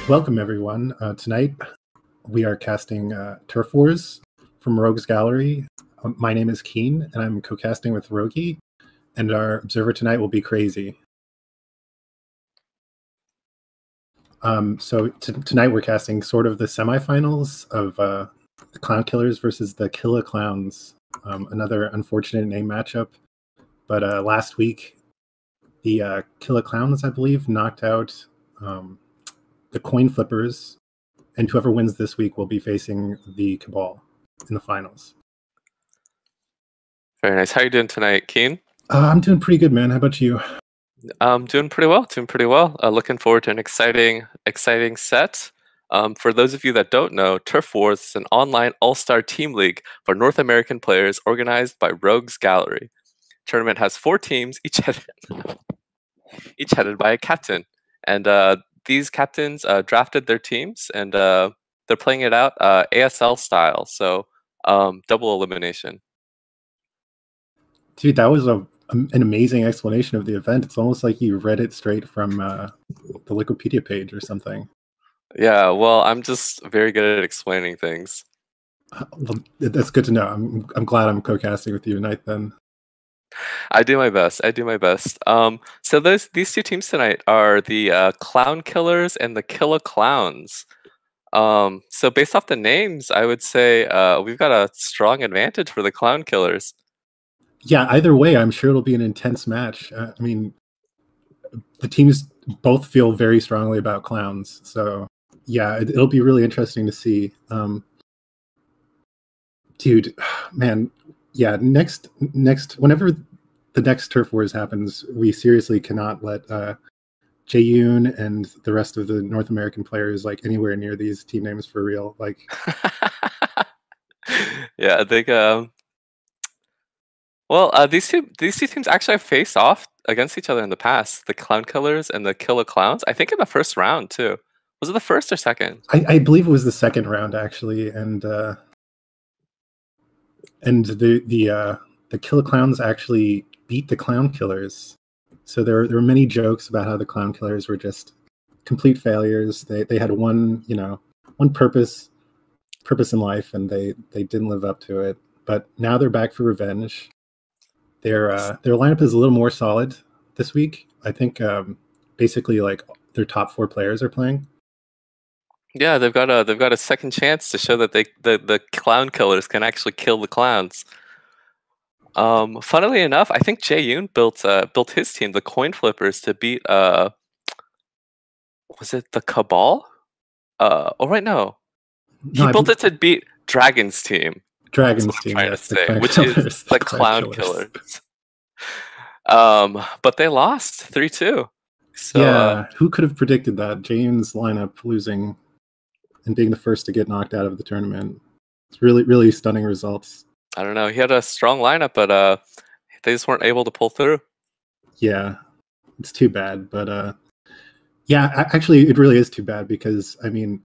Welcome, everyone. Tonight, we are casting Turf Wars from Rogue's Gallery. My name is Keen, and I'm co-casting with Roegi, and our observer tonight will be Kraazy. Tonight we're casting sort of the semifinals of the Clown Killers versus the Killah Clowns. Another unfortunate name matchup. But last week, the Killah Clowns, I believe, knocked out the Coin Flippers, and whoever wins this week will be facing the Cabal in the finals. Very nice. How are you doing tonight, Keen? I'm doing pretty good, man. How about you? I'm doing pretty well. Looking forward to an exciting set. For those of you that don't know, Turf Wars is an online all-star team league for North American players organized by Rogue's Gallery. Tournament has 4 teams, each headed by a captain. And these captains drafted their teams, and they're playing it out ASL style, so double elimination. Dude, that was an amazing explanation of the event. It's almost like you read it straight from the Wikipedia page or something. Yeah, well, I'm just very good at explaining things. Well, that's good to know. I'm glad I'm co-casting with you tonight then. I do my best. So these 2 teams tonight are the Clown Killers and the Killah Clowns. So based off the names, I would say we've got a strong advantage for the Clown Killers. Yeah, either way, I'm sure it'll be an intense match. I mean, the teams both feel very strongly about clowns, so yeah, it'll be really interesting to see. Dude, man, yeah, next, whenever the next Turf Wars happens, we seriously cannot let Jae-yoon and the rest of the North American players like anywhere near these team names for real. Like, yeah, I think. Well, these two teams actually have faced off against each other in the past. The Clown Killers and the Killah Clowns. I think in the first round too. Was it the first or second? I believe it was the second round actually, and the Killah Clowns actually beat the Clown Killers. So there were many jokes about how the Clown Killers were just complete failures. They had one purpose in life, and they didn't live up to it. But now they're back for revenge. Their lineup is a little more solid this week. I think basically like their top 4 players are playing. Yeah, they've got a second chance to show that the Clown Killers can actually kill the clowns. Funnily enough, I think Jae-yoon built his team, the Coin Flippers, to beat was it the Cabal? Oh right, no. He built it to beat Dragon's team. Dragon's team, yes, which is the Clown Killers. But they lost 3-2. So, yeah, who could have predicted that? Jae's lineup losing and being the first to get knocked out of the tournament. It's really, really stunning results. I don't know. He had a strong lineup, but they just weren't able to pull through. Yeah, it's too bad. But yeah, actually, it really is too bad because, I mean,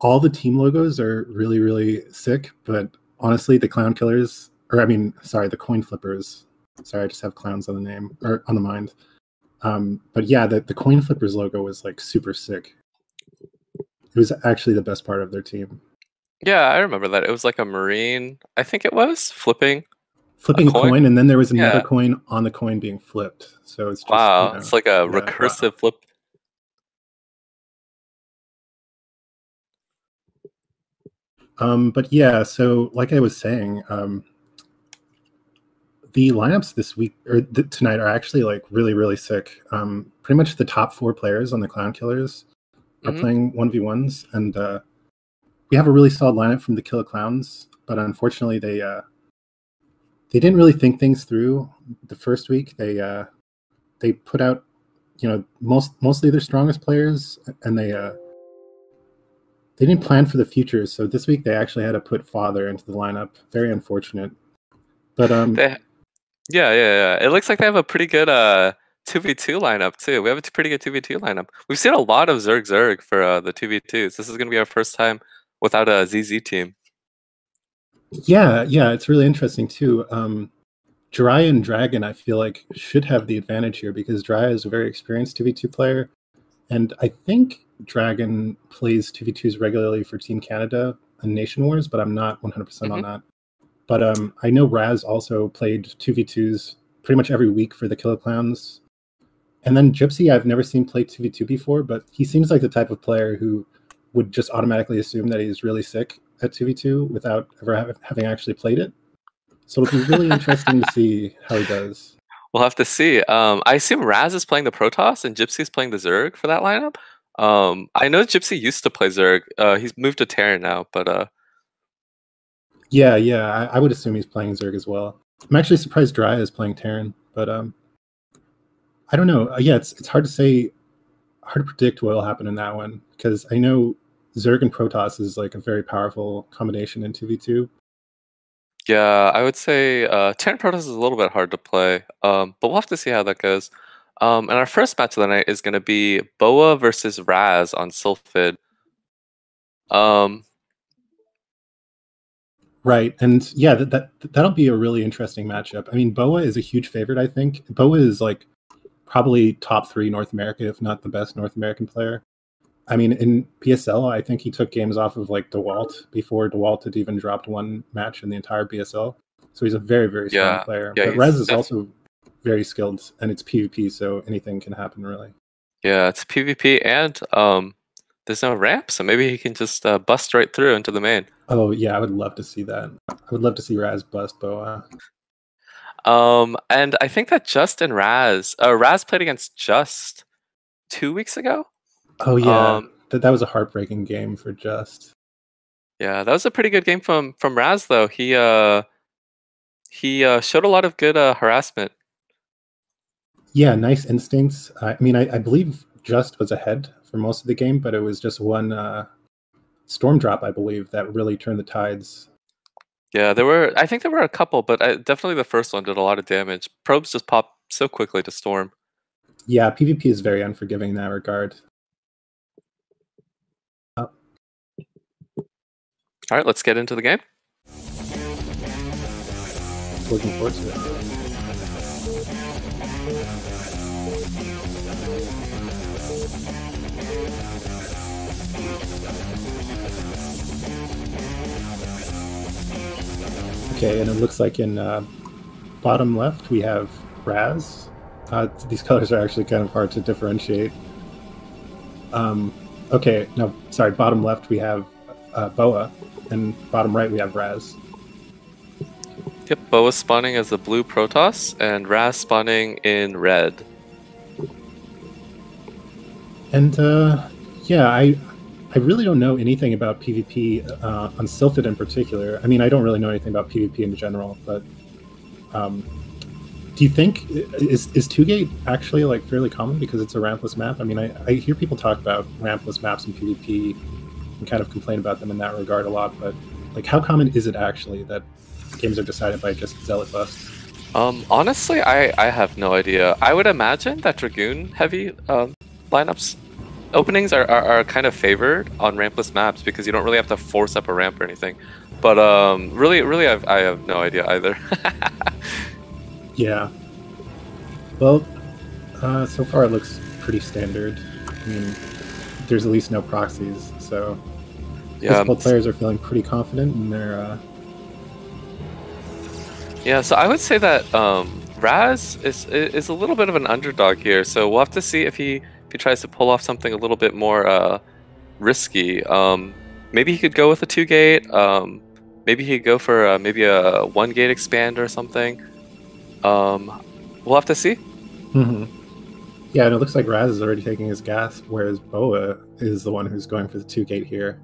all the team logos are really, really sick. But honestly, the Clown Killers, the Coin Flippers. Sorry, I just have clowns on the name or on the mind. But yeah, the Coin Flippers logo was like super sick. It was actually the best part of their team. Yeah, I remember that. It was like a marine, I think it was, flipping a coin, and then there was another coin on the coin being flipped. So it's just, wow, it's like a recursive flip. But yeah, so like I was saying, the lineups this week or tonight are actually like really, really sick. Pretty much the top 4 players on the Clown Killers are playing 1v1s, and we have a really solid lineup from the Killah Clowns, but unfortunately they didn't really think things through the first week. They put out, mostly their strongest players, and they didn't plan for the future. So this week they actually had to put Father into the lineup. Very unfortunate. But yeah. It looks like they have a pretty good 2v2 lineup too. We have a pretty good 2v2 lineup. We've seen a lot of Zerg for the 2v2s. This is going to be our first time without a ZZ team. Yeah, it's really interesting too. Jiraiya and Dragon, I feel like, should have the advantage here because Jiraiya is a very experienced 2v2 player, and I think Dragon plays 2v2s regularly for Team Canada and Nation Wars, but I'm not 100% on that. But I know Raz also played 2v2s pretty much every week for the Killah Clowns. And then Gypsy, I've never seen play 2v2 before, but he seems like the type of player who would just automatically assume that he's really sick at 2v2 without ever having actually played it. So it'll be really interesting to see how he does. We'll have to see. I assume Raz is playing the Protoss and Gypsy's playing the Zerg for that lineup. I know Gypsy used to play Zerg. He's moved to Terran now, but yeah, I would assume he's playing Zerg as well. I'm actually surprised Dry is playing Terran, but I don't know. Yeah, it's hard to say, hard to predict what will happen in that one, because I know Zerg and Protoss is like a very powerful combination in 2v2. yeah, I would say Terran Protoss is a little bit hard to play, but we'll have to see how that goes. And our first match of the night is going to be Boa versus Raz on Sylphid. Right, and yeah, that'll be a really interesting matchup. I mean, Boa is a huge favorite, I think. Boa is like probably top 3 North America, if not the best North American player. I mean, in PSL, I think he took games off of like DeWalt before DeWalt had even dropped one match in the entire PSL. So he's a very, very strong player. Yeah, but Rez is also very skilled, and it's PvP, so anything can happen, really. Yeah, it's PvP, and there's no ramp, so maybe he can just bust right through into the main. Oh, yeah, I would love to see that. I would love to see Raz bust Boa. And I think that Just and Raz played against Just 2 weeks ago. Oh yeah, that was a heartbreaking game for Just. Yeah, that was a pretty good game from Raz though. He showed a lot of good harassment. Yeah, nice instincts. I mean, I believe Just was ahead for most of the game, but it was just one storm drop, I believe, that really turned the tides. Yeah, I think there were a couple, but definitely the first one did a lot of damage. Probes just pop so quickly to storm. Yeah, PvP is very unforgiving in that regard. All right, let's get into the game. Looking forward to it. Okay, and it looks like in bottom left we have Raz. These colors are actually kind of hard to differentiate. Okay, no, sorry, bottom left we have Boa, and bottom right we have Raz. Yep, Boa spawning as a blue Protoss, and Raz spawning in red. And yeah, I really don't know anything about PvP on Sylphid in particular. I mean, I don't really know anything about PvP in general, but do you think is 2-gate actually like fairly common because it's a rampless map? I mean, I hear people talk about rampless maps in PvP and kind of complain about them in that regard a lot, but like, how common is it actually that games are decided by just zealot busts? Honestly, I have no idea. I would imagine that Dragoon heavy lineups openings are kind of favored on rampless maps because you don't really have to force up a ramp or anything. But really, I have no idea either. Yeah. Well, so far it looks pretty standard. I mean, there's at least no proxies, so yeah, both players are feeling pretty confident in their. Yeah, so I would say that Raz is a little bit of an underdog here. So we'll have to see if he tries to pull off something a little bit more risky. Maybe he could go with a 2-gate. Maybe he could go for maybe a 1-gate expand or something. We'll have to see. Mm-hmm. Yeah, and it looks like Raz is already taking his gas, whereas Boa is the one who's going for the 2-gate here.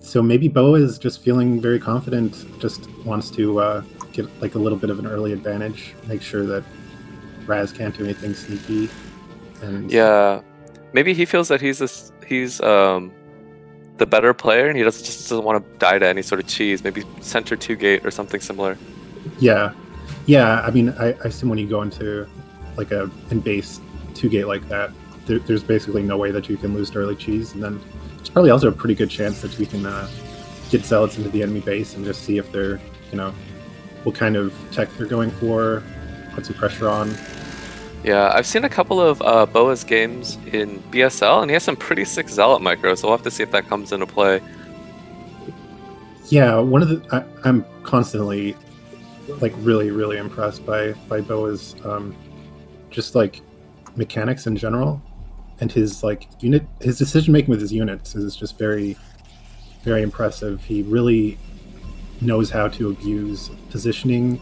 So maybe Boa is just feeling very confident, just wants to get like a little bit of an early advantage, make sure that Raz can't do anything sneaky. And yeah, maybe he feels that he's the better player, and he just doesn't want to die to any sort of cheese. Maybe center 2-gate or something similar. Yeah. I mean, I assume when you go into like a in-base 2-gate like that, there's basically no way that you can lose to early cheese, and then there's probably also a pretty good chance that we can get zealots into the enemy base and just see if they're, what kind of tech they're going for, put some pressure on. Yeah, I've seen a couple of Boa's games in BSL, and he has some pretty sick Zealot micros, so we'll have to see if that comes into play. Yeah, I'm constantly like really impressed by Boa's just like mechanics in general, and his like his decision making with his units is just very impressive. He really knows how to abuse positioning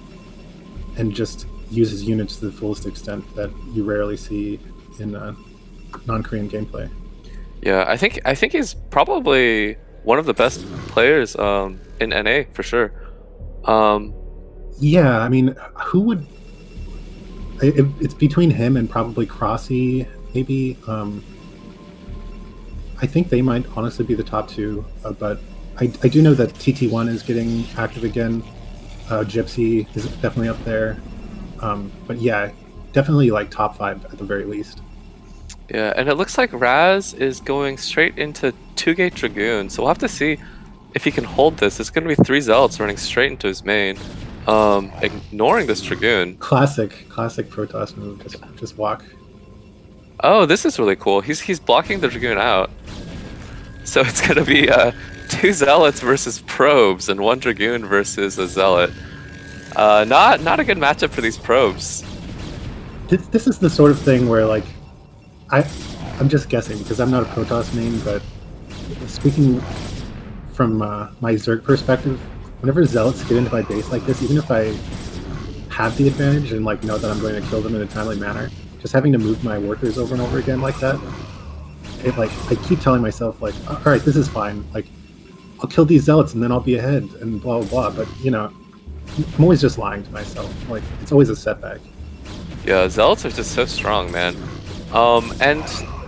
and just use his units to the fullest extent that you rarely see in non-Korean gameplay. Yeah, I think he's probably one of the best players in NA for sure. Yeah, I mean, who would? It's between him and probably Kraazy, maybe. I think they might honestly be the top two, but I do know that TT1 is getting active again. Gypsy is definitely up there. But yeah, definitely like top 5 at the very least. Yeah, and it looks like Raz is going straight into 2-gate Dragoon, so we'll have to see if he can hold this. It's going to be 3 Zealots running straight into his main, ignoring this Dragoon. Classic Protoss move, just walk. Oh, this is really cool. He's blocking the Dragoon out. So it's going to be 2 Zealots versus Probes and 1 Dragoon versus a Zealot. Not a good matchup for these Probes. This is the sort of thing where like I'm just guessing because I'm not a Protoss main, but speaking from my Zerg perspective, whenever Zealots get into my base like this, even if I have the advantage and like know that I'm going to kill them in a timely manner, just having to move my workers over and over again like that, it like I keep telling myself like, all right, this is fine. Like I'll kill these Zealots and then I'll be ahead and blah blah blah. But you know, I'm always just lying to myself. Like it's always a setback. Yeah, Zealots are just so strong, man. And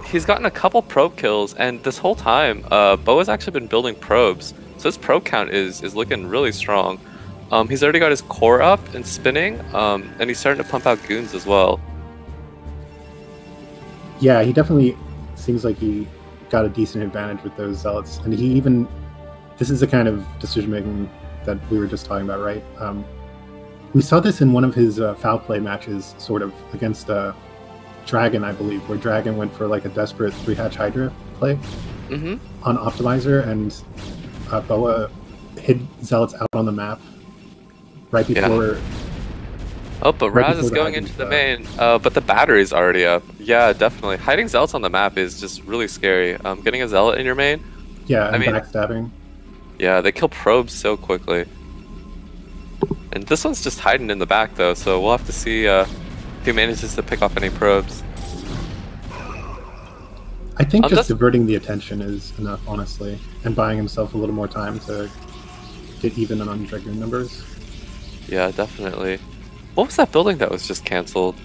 he's gotten a couple probe kills, and this whole time, Boa's actually been building probes. So his probe count is looking really strong. He's already got his core up and spinning, and he's starting to pump out goons as well. Yeah, he definitely seems like he got a decent advantage with those Zealots, and he even this is the kind of decision making that we were just talking about, right? We saw this in one of his foul play matches, sort of against Dragon, I believe, where Dragon went for like a desperate 3-hatch Hydra play on Optimizer, and Boa hid Zealots out on the map right before. Yeah. Oh, but Raz is going into the main, but the battery's already up. Yeah, definitely. Hiding Zealots on the map is just really scary. Getting a Zealot in your main. Yeah, and backstabbing. Yeah, they kill probes so quickly. And this one's just hiding in the back though, so we'll have to see if he manages to pick off any probes. I think just diverting the attention is enough, honestly, and buying himself a little more time to get even on Dragoon numbers. Yeah, definitely. What was that building that was just cancelled?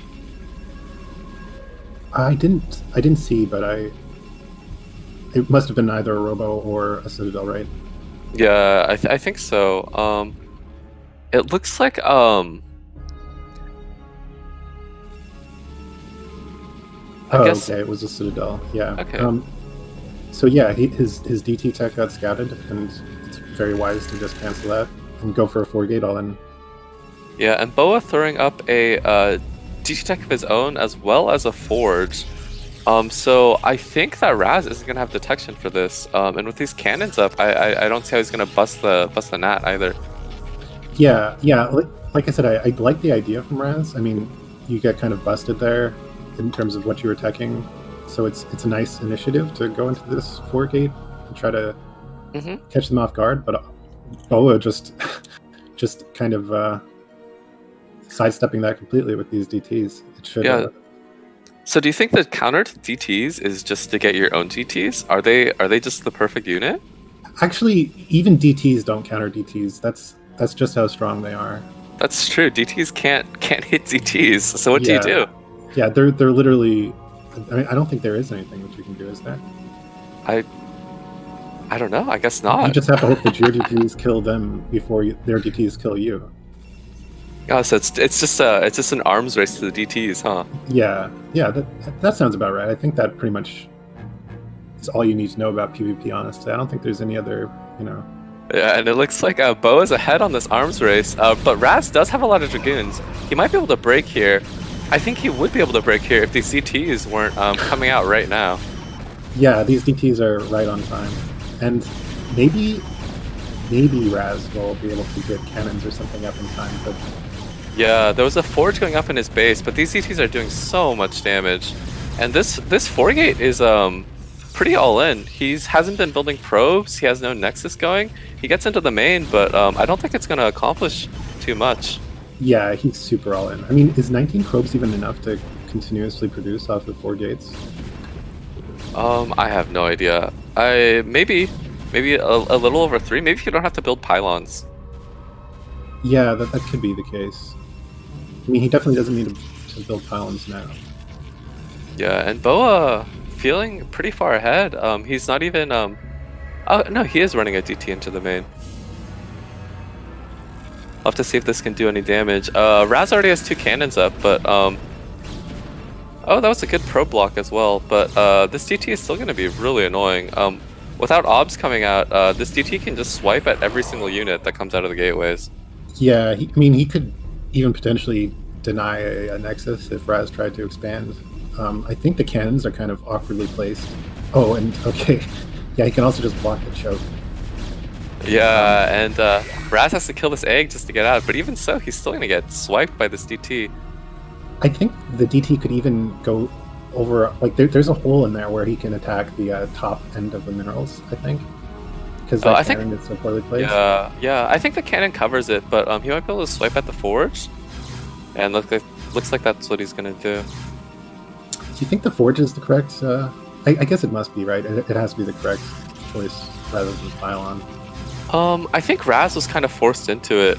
I didn't see, but it must have been either a Robo or a Citadel, right? Yeah, I think so. It looks like I guess okay, it was a Citadel. Yeah. Okay. So yeah, his DT tech got scouted, and it's very wise to just cancel that and go for a 4-gate all in. Yeah, and Boa throwing up a DT tech of his own as well as a forge. So I think that Raz isn't gonna have detection for this. And with these cannons up, I don't see how he's gonna bust the nat either. Yeah. Like I said, I like the idea from Raz. I mean, you get kind of busted there in terms of what you were teching, so it's a nice initiative to go into this 4-gate and try to catch them off guard. But Boa just kind of sidestepping that completely with these DTs. It should. Yeah. So do you think the counter to DTs is just to get your own DTs? Are they just the perfect unit? Actually, even DTs don't counter DTs. That's just how strong they are. That's true. DTs can't hit DTs. So what do you do? Yeah, they're literally. I mean, I don't think there is anything that you can do, is there? I don't know. I guess not. You just have to hope that your DTs kill them before their DTs kill you. Oh, so it's just an arms race to the DTs, huh? Yeah. That sounds about right. I think that pretty much is all you need to know about PvP. Honestly, I don't think there's any other, Yeah, and it looks like Boa's ahead on this arms race, but Raz does have a lot of Dragoons. He might be able to break here. I think he would be able to break here if these CTs weren't coming out right now. Yeah, these DTs are right on time. And maybe Raz will be able to get cannons or something up in time, but yeah, there was a forge going up in his base, but these CTs are doing so much damage. And this 4-gate is pretty all in. He hasn't been building probes, he has no nexus going. He gets into the main, but I don't think it's gonna accomplish too much. yeah, he's super all in. I mean, is 19 probes even enough to continuously produce off of 4 gates? I have no idea. Maybe a little over 3. Maybe you don't have to build pylons. Yeah, that could be the case. I mean, he definitely doesn't need to build pylons now. Yeah, and Boa feeling pretty far ahead. He's not even oh no, he is running a DT into the main. I'll have to see if this can do any damage. Raz already has 2 cannons up, but oh, that was a good probe block as well. But this DT is still going to be really annoying. Without obs coming out, this DT can just swipe at every single unit that comes out of the gateways. Yeah, I mean, he could even potentially deny a nexus if Raz tried to expand. I think the cannons are kind of awkwardly placed. Oh, and okay, yeah, he can also just block the choke. Yeah, and Raz has to kill this egg just to get out, but even so, he's still going to get swiped by this DT. I think the DT could even go over, like, there's a hole in there where he can attack the top end of the minerals, I think. Because that cannon is so poorly placed. Yeah, I think the cannon covers it, but he might be able to swipe at the forge. And looks like that's what he's going to do. Do you think the forge is the correct... I guess it must be, right? It has to be the correct choice rather than pylon. I think Raz was kind of forced into it.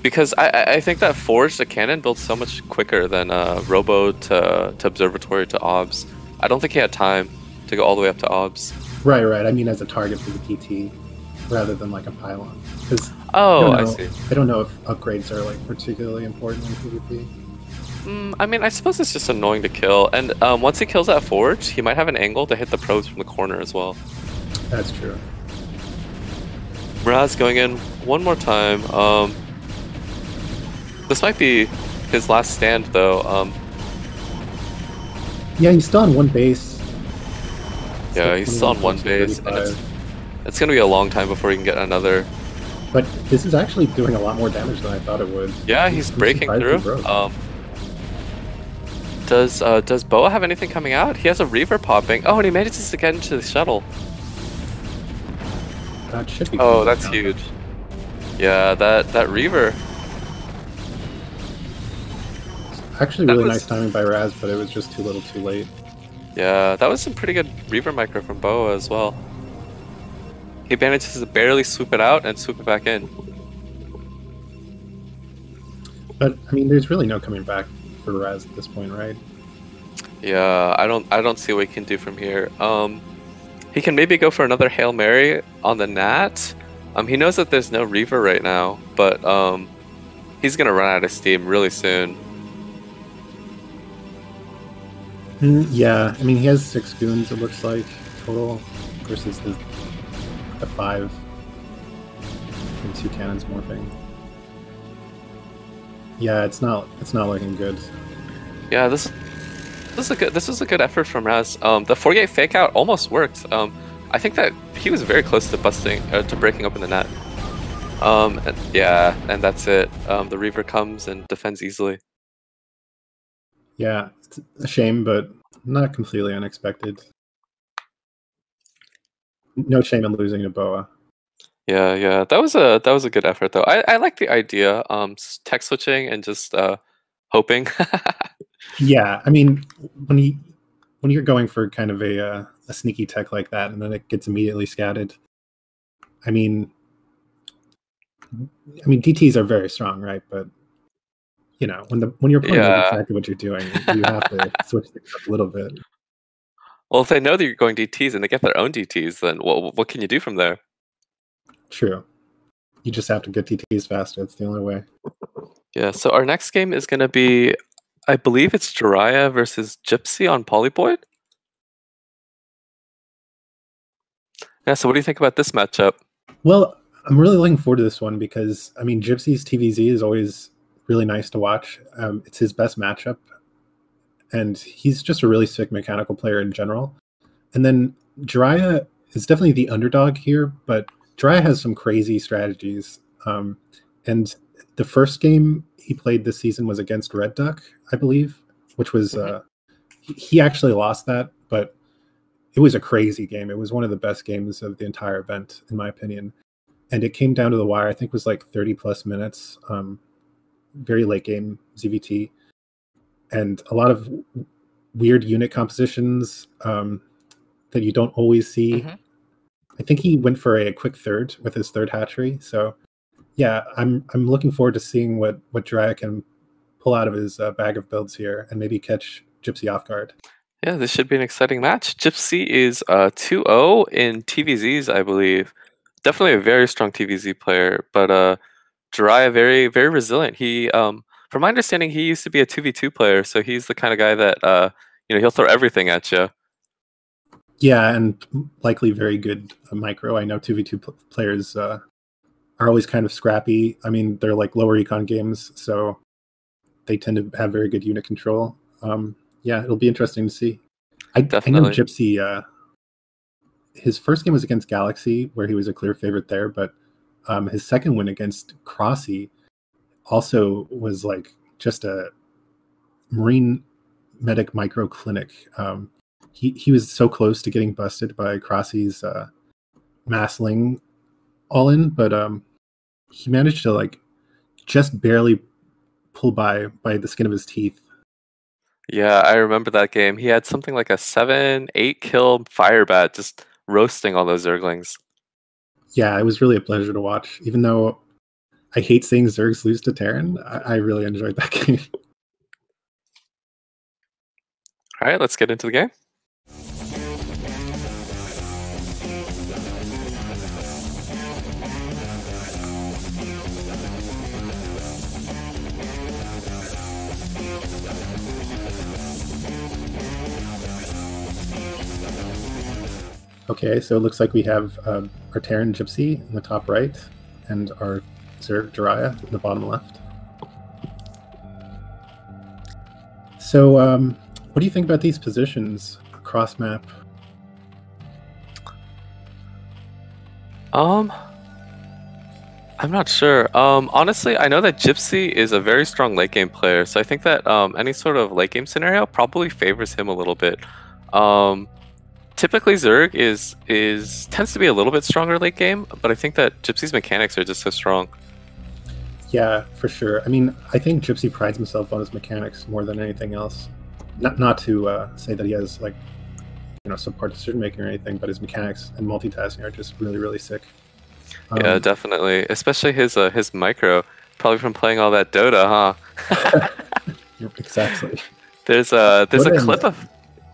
Because I think that Forge, the cannon, builds so much quicker than Robo to Observatory to Obs. I don't think he had time to go all the way up to Obs. Right. I mean, as a target for the PT, rather than like a pylon. I see. I don't know if upgrades are like particularly important in PvP. I mean, I suppose it's just annoying to kill. And once he kills that Forge, he might have an angle to hit the probes from the corner as well. That's true. Raz going in one more time. This might be his last stand, though. Yeah, he's still on one base. Yeah, he's still on one base, and it's going to be a long time before he can get another. But this is actually doing a lot more damage than I thought it would. Yeah, he's breaking through. Does Boa have anything coming out? He has a Reaver popping. Oh, and he manages to get into the shuttle. That should be. Oh, that's huge. Yeah, that Reaver. Actually, really nice timing by Raz, but it was just too little, too late. Yeah, that was some pretty good Reaver micro from Boa as well. He manages to barely swoop it out and swoop it back in. But I mean, there's really no coming back for Raz at this point, right? Yeah, I don't see what he can do from here. He can maybe go for another Hail Mary on the Nat. He knows that there's no Reaver right now, but he's gonna run out of steam really soon. Yeah, I mean, he has 6 goons, it looks like, total, versus the 5 and 2 cannons morphing. Yeah, it's not looking good. Yeah, this was a good effort from Raz. The 4-gate fake out almost worked. I think that he was very close to breaking open the net. And that's it. The Reaver comes and defends easily. Yeah, it's a shame, but not completely unexpected. No shame in losing to Boa. Yeah, that was a good effort though. I like the idea, tech switching and just hoping. Yeah, I mean, when you're going for kind of a sneaky tech like that, and then it gets immediately scattered. I mean, DTs are very strong, right? But you know, when your opponent knows exactly what you're doing, you have to switch things up a little bit. Well, if they know that you're going DTs and they get their own DTs, then what can you do from there? True. You just have to get DTs faster. It's the only way. Yeah, so our next game is going to be, I believe it's Jiraiya versus Gypsy on Polyboid. Yeah, so what do you think about this matchup? Well, I'm really looking forward to this one because, I mean, Gypsy's TVZ is always really nice to watch. It's his best matchup, and he's just a really sick mechanical player in general. And then Jiraiya is definitely the underdog here, but Jiraiya has some crazy strategies. And the first game he played this season was against Red Duck, I believe, which was he actually lost that, but it was a crazy game. It was one of the best games of the entire event, in my opinion. And it came down to the wire. I think it was like 30 plus minutes, very late game ZVT, and a lot of weird unit compositions that you don't always see. I think he went for a quick third with his third hatchery. So yeah, I'm looking forward to seeing what Jiraiya can pull out of his bag of builds here and maybe catch Gypsy off guard. Yeah, this should be an exciting match. Gypsy is 2-0 in TVZs, I believe. Definitely a very strong TVZ player, but Jiraiya very, very resilient. He, from my understanding, he used to be a 2v2 player, so he's the kind of guy that he'll throw everything at you. Yeah, and likely very good micro. I know 2v2 players are always kind of scrappy. I mean, they're like lower econ games, so they tend to have very good unit control. Yeah, it'll be interesting to see. I know Gypsy, his first game was against Galaxy, where he was a clear favorite there, but his second win against Kraazy also was like just a Marine medic micro clinic. He was so close to getting busted by Kraazy's Massling all-in, but he managed to like just barely pull by the skin of his teeth. Yeah, I remember that game. He had something like a 7-8 kill Firebat just roasting all those Zerglings. Yeah, it was really a pleasure to watch. Even though I hate seeing Zergs lose to Terran, I really enjoyed that game. All right, let's get into the game. Okay, so it looks like we have our Terran Gypsy in the top right and our Zerg Jiraiya in the bottom left. So what do you think about these positions across map? I'm not sure. Honestly, I know that Gypsy is a very strong late game player, so I think that any sort of late game scenario probably favors him a little bit. Typically, Zerg tends to be a little bit stronger late game, but I think that Gypsy's mechanics are just so strong. Yeah, for sure. I mean, I think Gypsy prides himself on his mechanics more than anything else. Not to say that he has like subpar decision making or anything, but his mechanics and multitasking are just really, really sick. Yeah, definitely. Especially his micro, probably from playing all that Dota, huh? Exactly. There's a clip of.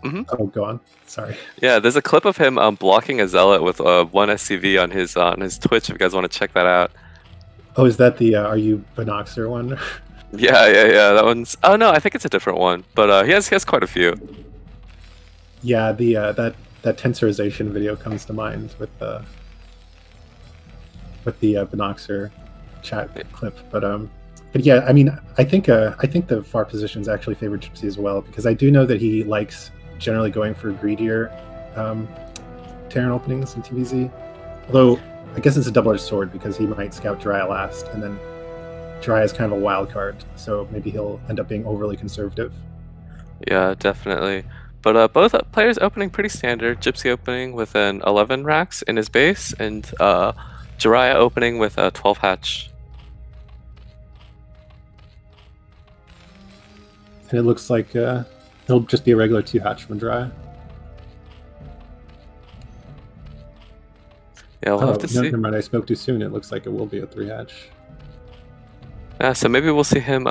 Oh, go on. Sorry. Yeah, there's a clip of him blocking a zealot with one SCV on his Twitch. If you guys want to check that out. Oh, is that the Are You Binoxer one? Yeah. That one's. Oh no, I think it's a different one. But he has quite a few. Yeah, the that tensorization video comes to mind with the Binoxer chat clip. But yeah, I mean, I think the far positions actually favor Gypsy as well, because I do know that he likes generally going for greedier Terran openings in TVZ. Although I guess it's a double-edged sword, because he might scout Jiraiya last, and then Jiraiya is kind of a wild card, so maybe he'll end up being overly conservative. Yeah, definitely. But both players opening pretty standard. Gypsy opening with an 11 racks in his base, and Jiraiya opening with a 12 hatch. And it looks like it'll just be a regular 2 hatch from Jiraiya. Yeah, we'll have to see. Never mind, I spoke too soon. It looks like it will be a 3 hatch. Yeah, so maybe we'll see him.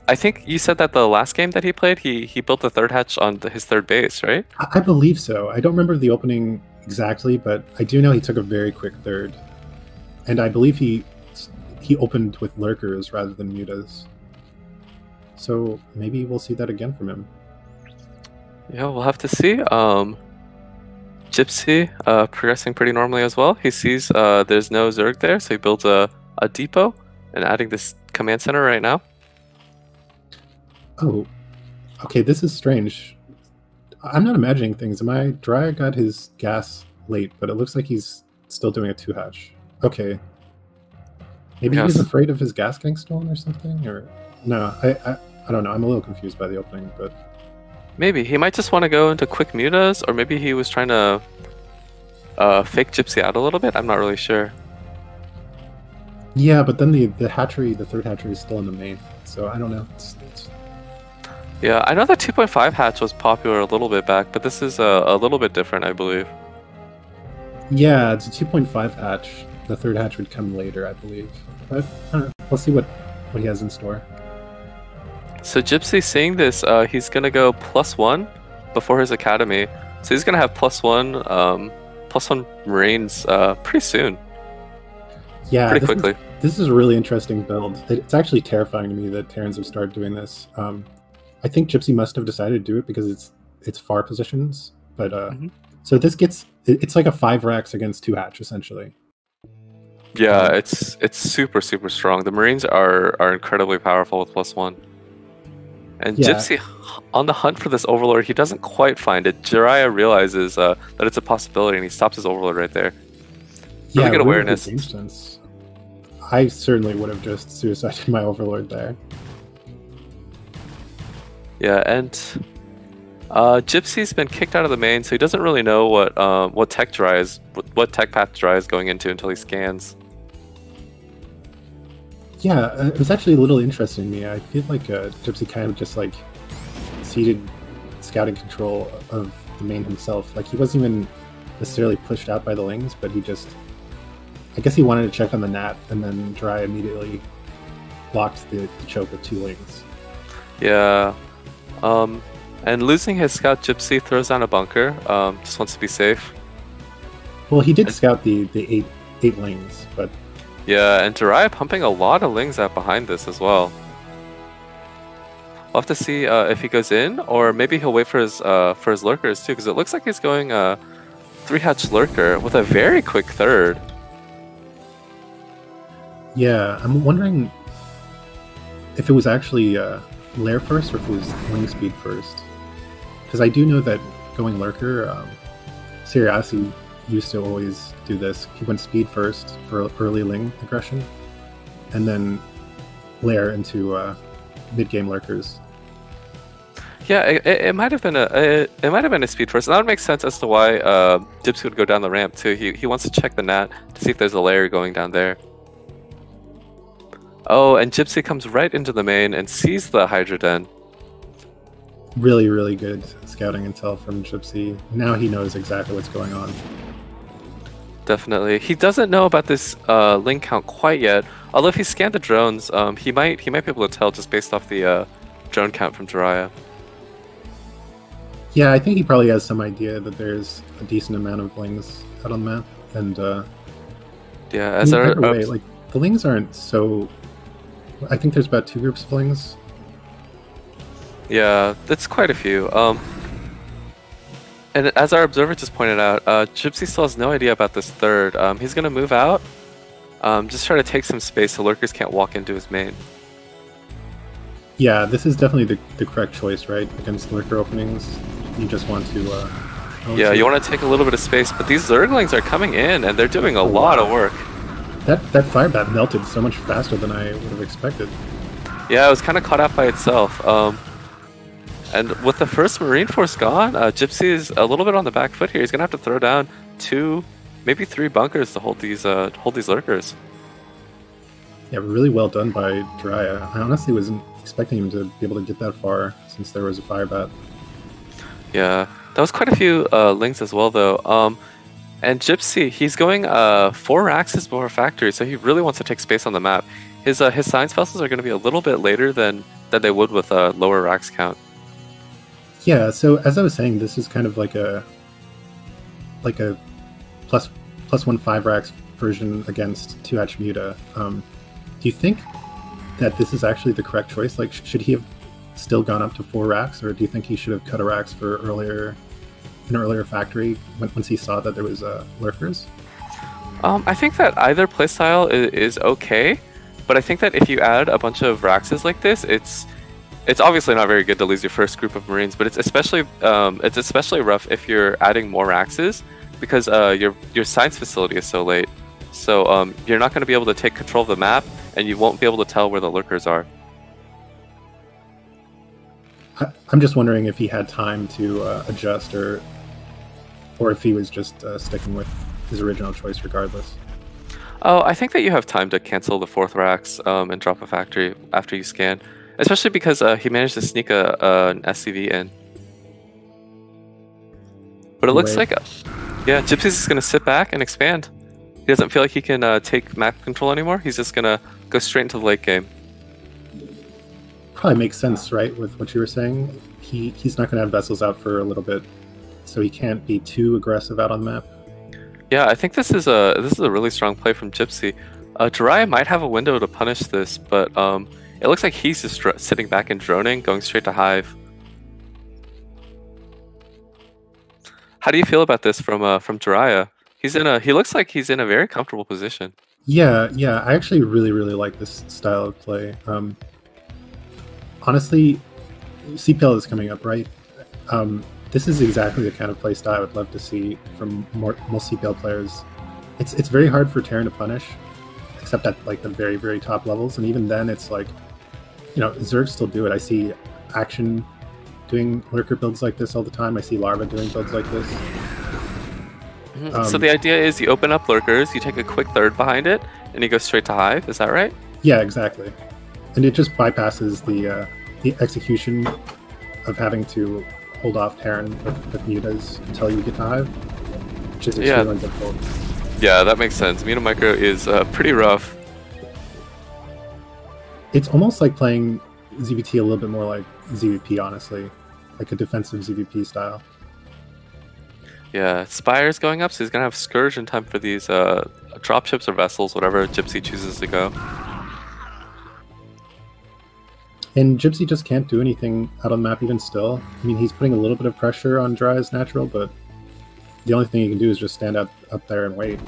I think you said that the last game that he played, he built the 3rd hatch on his 3rd base, right? I believe so. I don't remember the opening exactly, but I do know he took a very quick 3rd. And I believe he opened with lurkers rather than mutas. So maybe we'll see that again from him. Yeah, we'll have to see. Gypsy progressing pretty normally as well. He sees there's no Zerg there, so he builds a depot and adding this command center right now. Oh, okay, this is strange. I'm not imagining things. Dry got his gas late, but it looks like he's still doing a 2-hatch. Okay. Maybe Yes. he's afraid of his gas getting stolen or something? Or no, I don't know. I'm a little confused by the opening, but Maybe he might just want to go into quick mutas, or maybe he was trying to fake Gypsy out a little bit. I'm not really sure. yeah, but then the hatchery, the third hatchery, is still in the main, so I don't know. Yeah, I know that 2.5 hatch was popular a little bit back, but this is a little bit different, I believe. Yeah, it's a 2.5 hatch. The third hatch would come later, I believe. But we'll see what he has in store. So Gypsy, seeing this, he's gonna go +1 before his academy. So he's gonna have +1 Marines pretty soon. Yeah, pretty quickly. This is a really interesting build. It's actually terrifying to me that Terrans have started doing this. I think Gypsy must have decided to do it because it's far positions. But so this it's like a 5 racks against 2 hatch essentially. Yeah, it's super strong. The Marines are incredibly powerful with +1. And yeah. Gypsy, on the hunt for this Overlord, he doesn't quite find it. Jiraiya realizes that it's a possibility, and he stops his Overlord right there. Really good awareness. Game sense. I certainly would have just suicided my Overlord there. Yeah, and Gypsy's been kicked out of the main, so he doesn't really know what tech path Jiraiya is going into until he scans. Yeah, it was actually a little interesting to me. I feel like Gypsy kind of just like ceded scouting control of the main himself. Like he wasn't even necessarily pushed out by the Lings, but I guess he wanted to check on the Nat, and then Jiraiya immediately blocked the choke with 2 Lings. Yeah, and losing his scout, Gypsy throws down a bunker. Just wants to be safe. Well, he did scout the 8 Lings, but. Yeah, and Jiraiya pumping a lot of Lings out behind this as well. We'll have to see if he goes in, or maybe he'll wait for his lurkers too, because it looks like he's going 3-hatch lurker with a very quick third. Yeah, I'm wondering if it was actually Lair first or if it was Ling speed first. Because I do know that going lurker, Siriasi used to always do this. He went speed first for early Ling aggression, and then Lair into mid-game lurkers. Yeah, it might have been a speed first. And that would make sense as to why Gypsy would go down the ramp too. He wants to check the Nat to see if there's a layer going down there. Oh, and Gypsy comes right into the main and sees the Hydra Den. Really, really good scouting intel from Gypsy. Now he knows exactly what's going on. Definitely. He doesn't know about this Ling count quite yet. Although if he scanned the drones, he might be able to tell just based off the drone count from Jiraiya. Yeah, I think he probably has some idea that there's a decent amount of Lings out on the map, and yeah, as our way, like the Lings aren't so. I think there's about 2 groups of Lings. Yeah, that's quite a few. And as our observer just pointed out, Gypsy still has no idea about this third. He's gonna move out, just try to take some space so lurkers can't walk into his main. Yeah, this is definitely the correct choice, right? Against lurker openings, you just want to. Yeah, you want to take a little bit of space, but these Zerglings are coming in and they're doing a lot of work. That fire bat melted so much faster than I would have expected. Yeah, it was kind of caught out by itself. And with the first Marine Force gone, Gypsy is a little bit on the back foot here. He's gonna have to throw down 2, maybe 3 bunkers to hold these lurkers. Yeah, really well done by Jiraiya. I honestly wasn't expecting him to be able to get that far since there was a fire bat. Yeah, that was quite a few Lings as well, though. And Gypsy, he's going 4 axes before factory, so he really wants to take space on the map. His science vessels are going to be a little bit later than they would with a lower racks count. Yeah, so as I was saying, this is kind of like a plus 1 5 racks version against 2-hatch Muta. Do you think that this is actually the correct choice? Like, should he have still gone up to 4 racks, or do you think he should have cut a racks for an earlier factory once he saw that there was lurkers? I think that either playstyle is okay. But I think that if you add a bunch of Raxes like this, it's obviously not very good to lose your first group of Marines, but it's especially rough if you're adding more Raxes because your science facility is so late. So you're not going to be able to take control of the map, and you won't be able to tell where the lurkers are. I'm just wondering if he had time to adjust, or if he was just sticking with his original choice regardless. Oh, I think that you have time to cancel the 4th Rax and drop a factory after you scan, especially because he managed to sneak an SCV in. But it looks like, yeah, Gypsy's just going to sit back and expand. He doesn't feel like he can take map control anymore. He's just going to go straight into the late game. Probably makes sense, right, with what you were saying. He's not going to have vessels out for a little bit, so he can't be too aggressive out on the map. Yeah, I think this is a really strong play from Gypsy. Jiraiya might have a window to punish this, but it looks like he's just sitting back and droning, going straight to Hive. How do you feel about this from Jiraiya? He looks like he's in a very comfortable position. Yeah, I actually really like this style of play. Honestly, CPL is coming up, right? This is exactly the kind of play style I would love to see from most CPL players. It's very hard for Terran to punish, except at like the very top levels, and even then it's like, you know, Zerg still do it. I see Action doing lurker builds like this all the time. I see Larva doing builds like this. So the idea is you open up lurkers, you take a quick third behind it, and you go straight to Hive. Is that right? Yeah, exactly. And it just bypasses the execution of having to hold off Terran with mutas until you get to Hive, which is extremely difficult. Yeah, that makes sense. Muta Micro is pretty rough. It's almost like playing ZVT a little bit more like ZVP, honestly. Like a defensive ZVP style. Yeah, Spire's going up, so he's going to have Scourge in time for these dropships or vessels, whatever Gypsy chooses to go. And Gypsy just can't do anything out on the map even still. I mean, he's putting a little bit of pressure on Jiraiya's natural, but the only thing he can do is just stand up there and wait.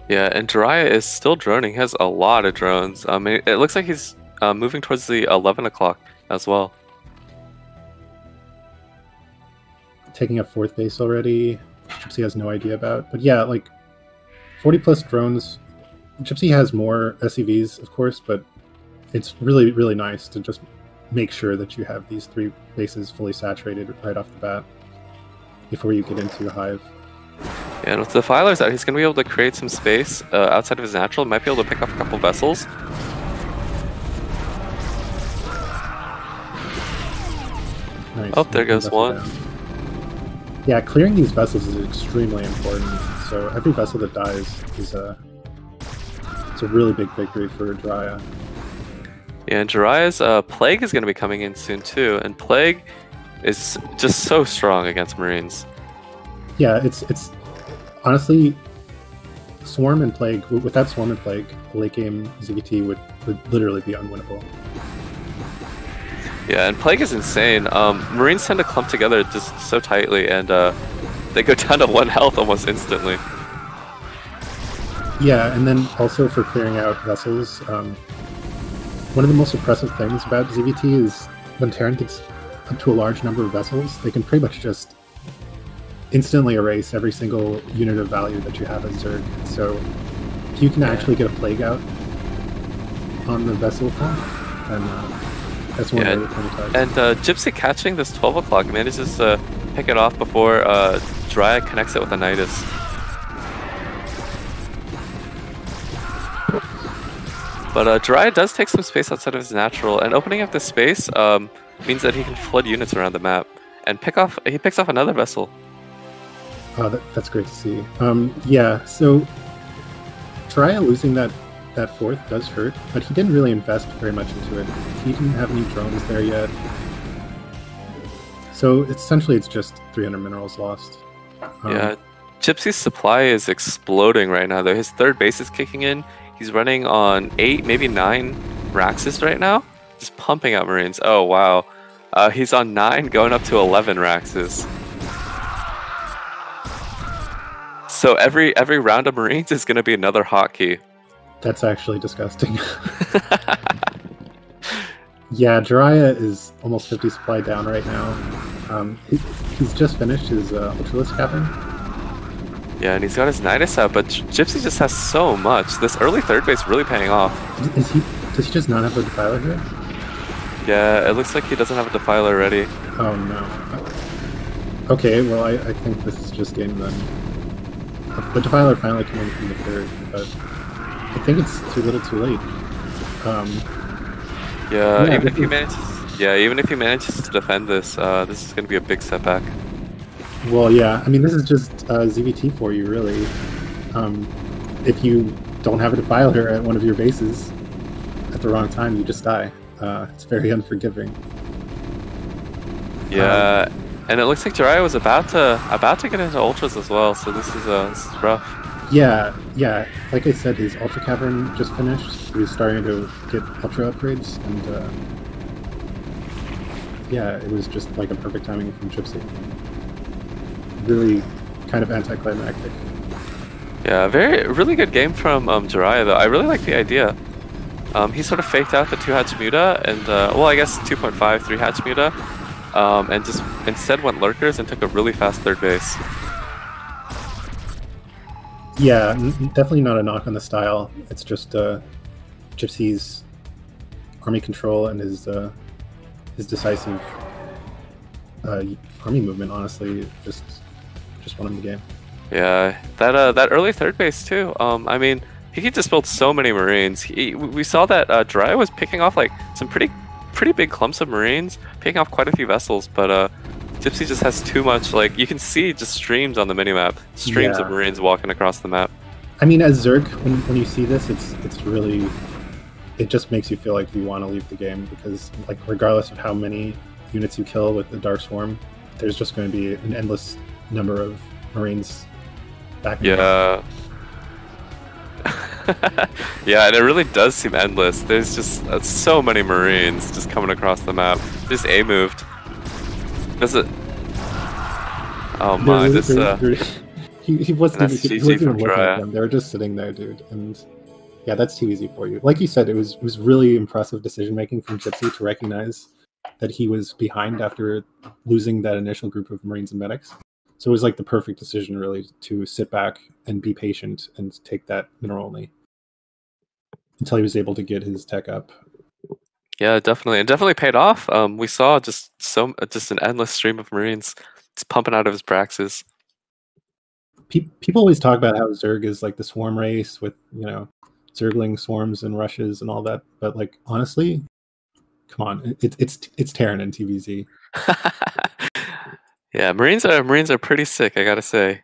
Yeah, and Jiraiya is still droning. He has a lot of drones. It looks like he's moving towards the 11 o'clock as well. Taking a 4th base already, Gypsy has no idea about. But yeah, like 40 plus drones. Gypsy has more SCVs, of course, but it's really nice to just make sure that you have these 3 bases fully saturated right off the bat before you get into Hive. Yeah, and with the Defilers out, he's going to be able to create some space outside of his natural. Might be able to pick up a couple vessels. Nice. Oh, there goes one. Down. Yeah, clearing these vessels is extremely important. So every vessel that dies is it's a really big victory for Jiraiya. Yeah, and Jiraiya's Plague is going to be coming in soon too, and Plague is just so strong against Marines. Yeah, it's honestly Swarm and Plague. Without Swarm and Plague, late game ZVT would literally be unwinnable. Yeah, and Plague is insane. Marines tend to clump together just so tightly, and they go down to 1 health almost instantly. Yeah, and then also for clearing out vessels, one of the most impressive things about ZVT is when Terran gets up to a large number of vessels, they can pretty much just instantly erase every single unit of value that you have as Zerg. So if you can actually get a Plague out on the vessel count, then that's one of the targets. And Gypsy catching this 12 o'clock manages to pick it off before Jiraiya connects it with a Nidus. But Jiraiya does take some space outside of his natural, and opening up this space means that he can flood units around the map and he picks off another vessel. Oh, that's great to see. Yeah, so Jiraiya losing that 4th does hurt, but he didn't really invest very much into it. He didn't have any drones there yet. So essentially it's just 300 minerals lost. Yeah, Gypsy's supply is exploding right now though. His 3rd base is kicking in. He's running on 8, maybe 9 Raxes right now. Just pumping out Marines. Oh, wow. He's on 9, going up to 11 Raxes. So every round of Marines is going to be another hotkey. That's actually disgusting. Yeah, Jiraiya is almost 50 supply down right now. He's just finished his Ultralisk Cavern. Yeah, and he's got his Nidus out, but Gypsy just has so much. This early third base really paying off. Does he just not have a Defiler here? Yeah, it looks like he doesn't have a Defiler ready. Oh no. Okay, well I think this is just game then. The Defiler finally came in from the third, but I think it's too little too late. Yeah, even if he manages to defend this, this is going to be a big setback. Well, yeah, I mean, this is just ZVT for you, really. If you don't have a Defiler at one of your bases at the wrong time, you just die. It's very unforgiving. Yeah, and it looks like Jiraiya was about to get into Ultras as well, so this is rough. Yeah, like I said, his Ultra Cavern just finished. He was starting to get Ultra upgrades, and yeah, it was just like a perfect timing from Gypsy. Really kind of anticlimactic. Yeah, really good game from Jiraiya though. I really like the idea. He sort of faked out the 2-hatch Muta and well, I guess 2.5, 3-hatch Muta, and just instead went Lurkers and took a really fast third base. Yeah, definitely not a knock on the style. It's just Gypsy's army control and his decisive army movement. Honestly, just won him the game. Yeah, that early third base too. I mean, he could just build so many Marines. We saw that Jiraiya was picking off like some pretty big clumps of Marines, picking off quite a few vessels, but Gypsy just has too much. Like, you can see just streams on the minimap, streams of Marines walking across the map. I mean, as Zerg, when you see this, it's really, it just makes you feel like you want to leave the game, because like regardless of how many units you kill with the Dark Swarm, there's just going to be an endless number of Marines back. Yeah. Yeah, and it really does seem endless. There's just so many Marines just coming across the map. Just A moved. Does it? Oh my! He wasn't even looking at them. They were just sitting there, dude. And yeah, that's too easy for you. Like you said, it was really impressive decision making from Gypsy to recognize that he was behind after losing that initial group of Marines and medics. So it was like the perfect decision, really, to sit back and be patient and take that mineral only until he was able to get his tech up. Yeah, definitely. It definitely paid off. We saw just an endless stream of Marines just pumping out of his Braxes. People always talk about how Zerg is like the swarm race with, you know, Zergling swarms and rushes and all that, but like honestly, come on, it's Terran and TVZ. Yeah, Marines are pretty sick, I gotta say.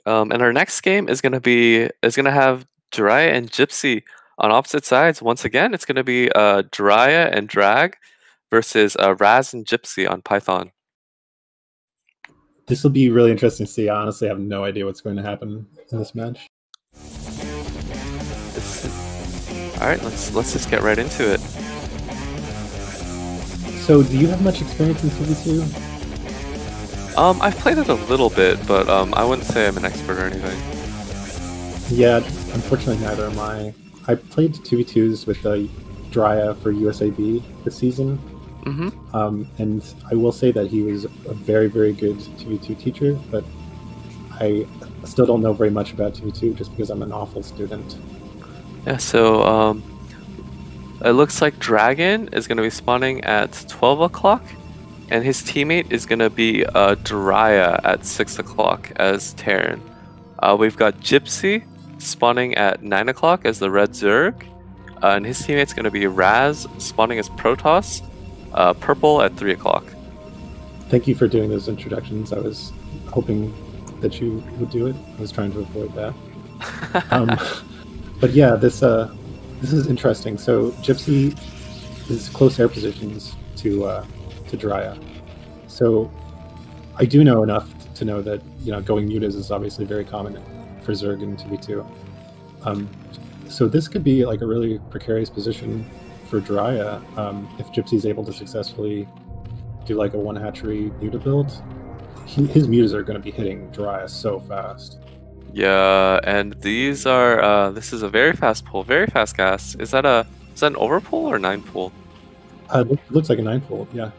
And our next game is gonna have Jiraiya and Gypsy on opposite sides. Once again, it's gonna be Jiraiya and Drag versus Raz and Gypsy on Python. This will be really interesting to see. I honestly have no idea what's going to happen in this match. All right, let's just get right into it. So, do you have much experience in TVZ? I've played it a little bit, but I wouldn't say I'm an expert or anything. Yeah, unfortunately, neither am I. I played 2v2s with Jiraiya for USAB this season. Mm-hmm. And I will say that he was a very, very good 2v2 teacher, but I still don't know very much about 2v2 just because I'm an awful student. Yeah, so it looks like Dragon is going to be spawning at 12 o'clock, and his teammate is going to be Jiraiya at 6 o'clock as Terran. We've got Gypsy spawning at 9 o'clock as the Red Zerg, and his teammate's going to be Raz spawning as Protoss, Purple at 3 o'clock. Thank you for doing those introductions. I was hoping that you would do it. I was trying to avoid that. But yeah, this is interesting. So Gypsy is close air positions to Jiraiya. So I do know enough to know that, you know, going mutas is obviously very common for Zerg and 2v2. So this could be like a really precarious position for Jiraiya if Gypsy's able to successfully do like a one hatchery muta build. His mutas are going to be hitting Jiraiya so fast. Yeah, and these are this is a very fast pull, very fast gas. Is that an overpull or 9 pull? It looks like a 9-fold, yeah.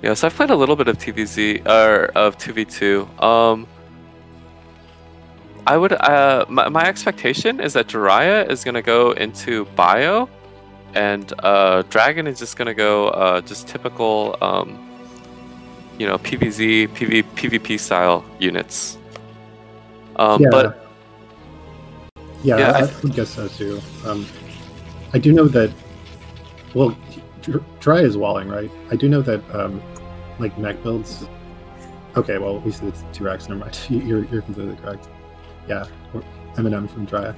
Yeah, so I've played a little bit of TVZ or of 2v2. I would my expectation is that Jiraiya is gonna go into bio, and Dragon is just gonna go just typical PvZ, PvP style units. Yeah. But yeah, I would guess so too. I do know that. Well, Dry is walling, right? I do know that like mech builds. Okay, well, we said it's 2 racks. Never mind. You're completely correct. Yeah, Eminem from Dry.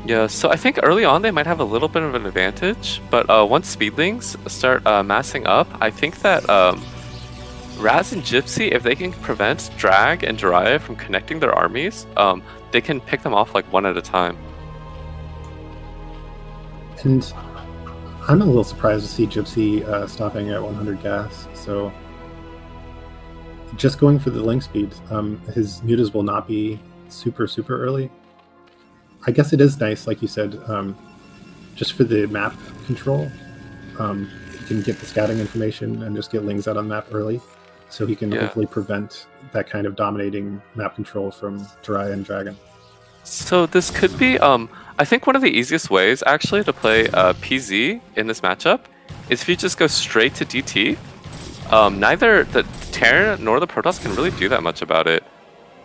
Yeah, so I think early on they might have a little bit of an advantage, but once speedlings start massing up, I think that Raz and Gypsy, if they can prevent Drag and Jiraiya from connecting their armies, they can pick them off like one at a time. And I'm a little surprised to see Gypsy stopping at 100 gas. So just going for the link speed, his mutas will not be super early. I guess it is nice, like you said, just for the map control. He can get the scouting information and just get lings out on the map early, so he can hopefully prevent that kind of dominating map control from Jiraiya and Dragon. So this could be, I think one of the easiest ways actually to play PZ in this matchup is if you just go straight to DT. Neither the Terran nor the Protoss can really do that much about it.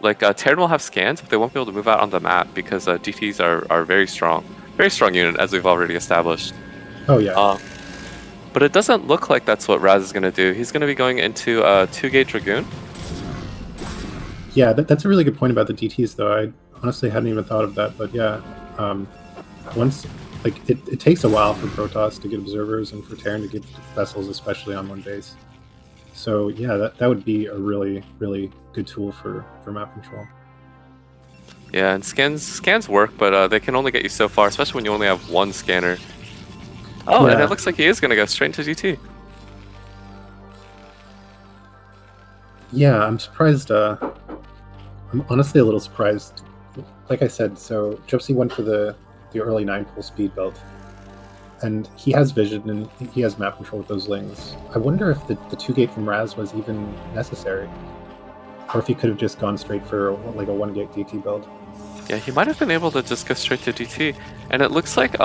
Like Terran will have scans, but they won't be able to move out on the map because DTs are very strong unit, as we've already established. Oh yeah. But it doesn't look like that's what Raz is going to do. He's going to be going into 2-gate Dragoon. Yeah, that's a really good point about the DTs, though. I honestly hadn't even thought of that, but yeah, once it takes a while for Protoss to get observers and for Terran to get vessels, especially on one base. So yeah, that would be a really good tool for map control. Yeah, and scans work, but they can only get you so far, especially when you only have one scanner. Oh, yeah. And it looks like he is going to go straight into DT. Yeah, I'm surprised. I'm honestly a little surprised. Like I said, so Gypsy went for the early 9-pull speed build, and he has vision and he has map control with those lings. I wonder if the 2-gate from Raz was even necessary, or if he could have just gone straight for like a 1-gate DT build. Yeah, he might have been able to just go straight to DT, and it looks like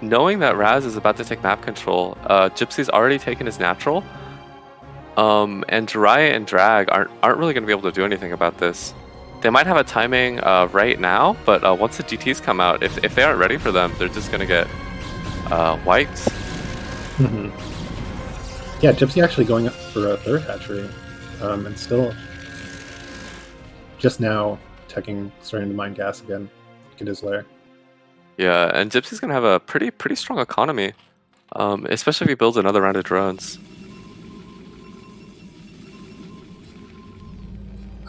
knowing that Raz is about to take map control, Gypsy's already taken his natural, and Jiraiya and Drag aren't really going to be able to do anything about this. They might have a timing right now, but once the DTs come out, if they aren't ready for them, they're just going to get wiped. Mm-hmm. Yeah, Gypsy actually going up for a 3rd hatchery, and still just now starting to mine gas again, get his lair. Yeah, and Gypsy's going to have a pretty strong economy, especially if he builds another round of drones.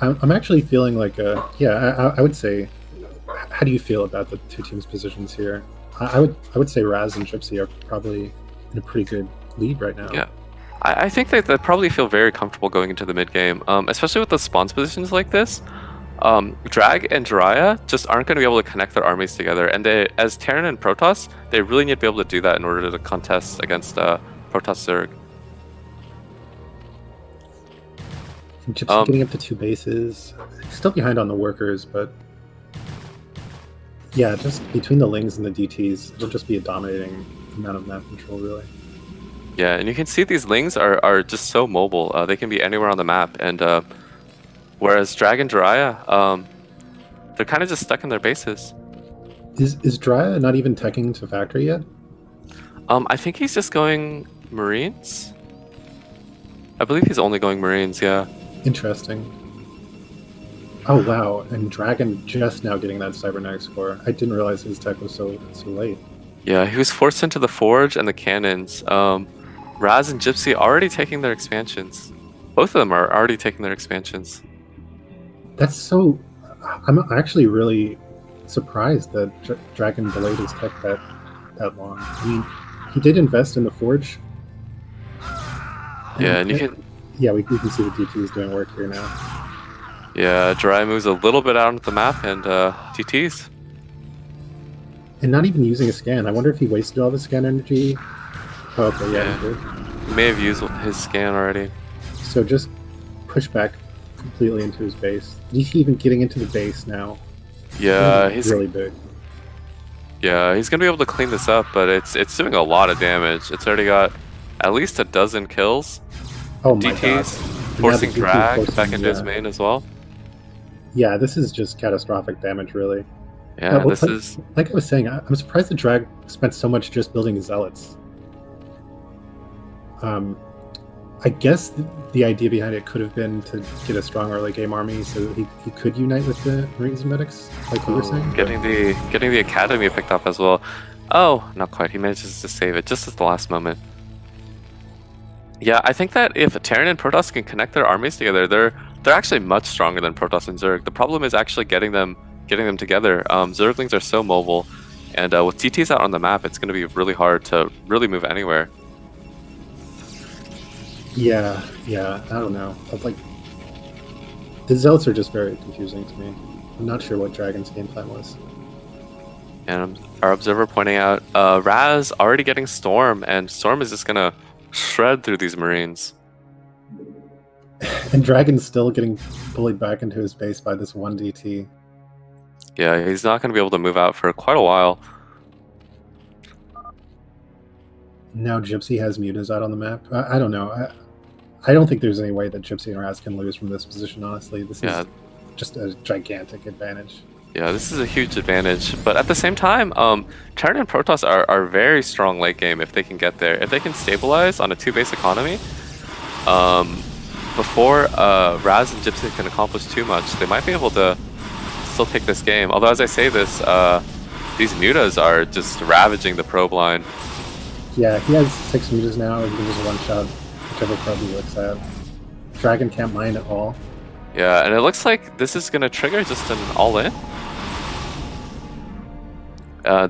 I'm actually feeling like I would say, how do you feel about the 2 teams' positions here? I would say Raz and Gypsy are probably in a pretty good lead right now. Yeah, I think they probably feel very comfortable going into the mid game, especially with the spawns positions like this. Drag and Jiraiya just aren't going to be able to connect their armies together, and as Terran and Protoss, they really need to be able to do that in order to contest against Protoss Zerg. Gypsy getting up to 2 bases, still behind on the workers, but yeah, just between the lings and the DTs, it'll just be a dominating amount of map control, really. Yeah, and you can see these lings are just so mobile. They can be anywhere on the map, and whereas Drag and Jiraiya, they're kind of just stuck in their bases. Is Jiraiya not even teching to factory yet? I think he's just going Marines. I believe he's only going Marines, yeah. Interesting. Oh wow, and Dragon just now getting that cybernetics core. I didn't realize his tech was so late. Yeah, he was forced into the Forge and the cannons. Raz and Gypsy already taking their expansions. Both of them are already taking their expansions. That's so... I'm actually really surprised that Dragon delayed his tech that long. I mean, he did invest in the Forge. Yeah, and you can... Yeah, we can see the DT is doing work here now. Yeah, Dry moves a little bit out onto the map and DTs. And not even using a scan. I wonder if he wasted all the scan energy. Oh, okay, yeah, he did. He may have used his scan already. So just push back completely into his base. He's even getting into the base now. Yeah, he's really big. Yeah, he's gonna be able to clean this up, but it's doing a lot of damage. It's already got at least a dozen kills. Oh my god. Forcing drag back into his main as well. Yeah, this is just catastrophic damage, really. Yeah, this is... Like I was saying, I'm surprised the drag spent so much just building zealots. I guess the idea behind it could have been to get a strong early game army so he could unite with the Marines and Medics, like you were saying. Getting the Academy picked up as well. Oh, not quite. He manages to save it just at the last moment. Yeah, I think that if Terran and Protoss can connect their armies together, they're actually much stronger than Protoss and Zerg. The problem is actually getting them together. Zerglings are so mobile, and with TTs out on the map, it's going to be really hard to really move anywhere. Yeah, I don't know. Like, the Zealots are just very confusing to me. I'm not sure what Dragon's game plan was. And our observer pointing out, Raz already getting Storm, and Storm is just gonna shred through these Marines. And Dragon's still getting bullied back into his base by this one DT. Yeah, he's not gonna be able to move out for quite a while. Now Gypsy has Mutas out on the map. I don't know. I don't think there's any way that Gypsy and Raz can lose from this position, honestly. This is just a gigantic advantage. Yeah, this is a huge advantage. But at the same time, Terran and Protoss are very strong late game if they can get there. If they can stabilize on a 2-base economy, before Raz and Gypsy can accomplish too much, they might be able to still take this game. Although as I say this, these Mutas are just ravaging the probe line. Yeah, he has 6 Mutas now. He can just one-shot whichever probe he looks at. Dragon can't mine at all. Yeah, and it looks like this is going to trigger just an all-in.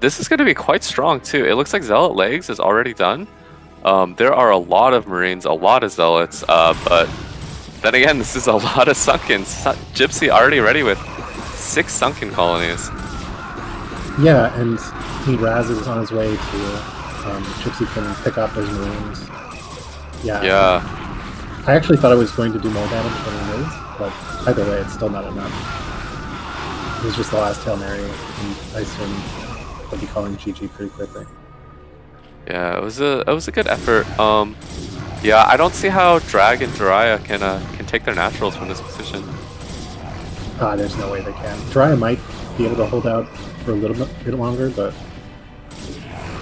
This is going to be quite strong too. It looks like Zealot Legs is already done. There are a lot of Marines, a lot of Zealots, but then again, this is a lot of Sunkens. Gypsy already ready with 6 Sunken colonies. Yeah, and Raz is on his way to... Gypsy can pick off those Marines. Yeah. I actually thought I was going to do more damage than it is, but either way, it's still not enough. It was just the last Hail Mary, and I assume they'll be calling GG pretty quickly. Yeah, it was a good effort. Yeah, I don't see how Drag and Jiraiya can take their naturals from this position. There's no way they can. Jiraiya might be able to hold out for a little bit longer, but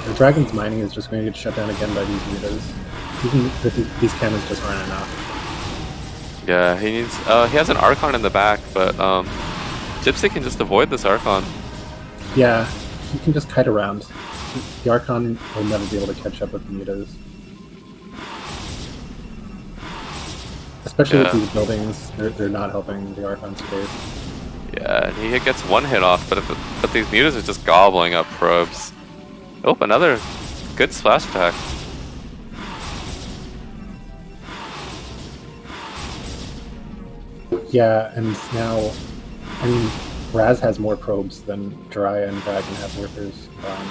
the Dragon's mining is just going to get shut down again by these Mutas. Even if these cannons just aren't enough. Yeah, he has an Archon in the back, but Gypsy can just avoid this Archon. Yeah, he can just kite around. The Archon will never be able to catch up with the Mutas. Especially with these buildings, they're not helping the Archon's space. Yeah, and he gets one hit off, but these Mutas are just gobbling up probes. Oh, another good splash attack. Yeah, and now, I mean, Raz has more probes than Jiraiya and Dragon have workers combined.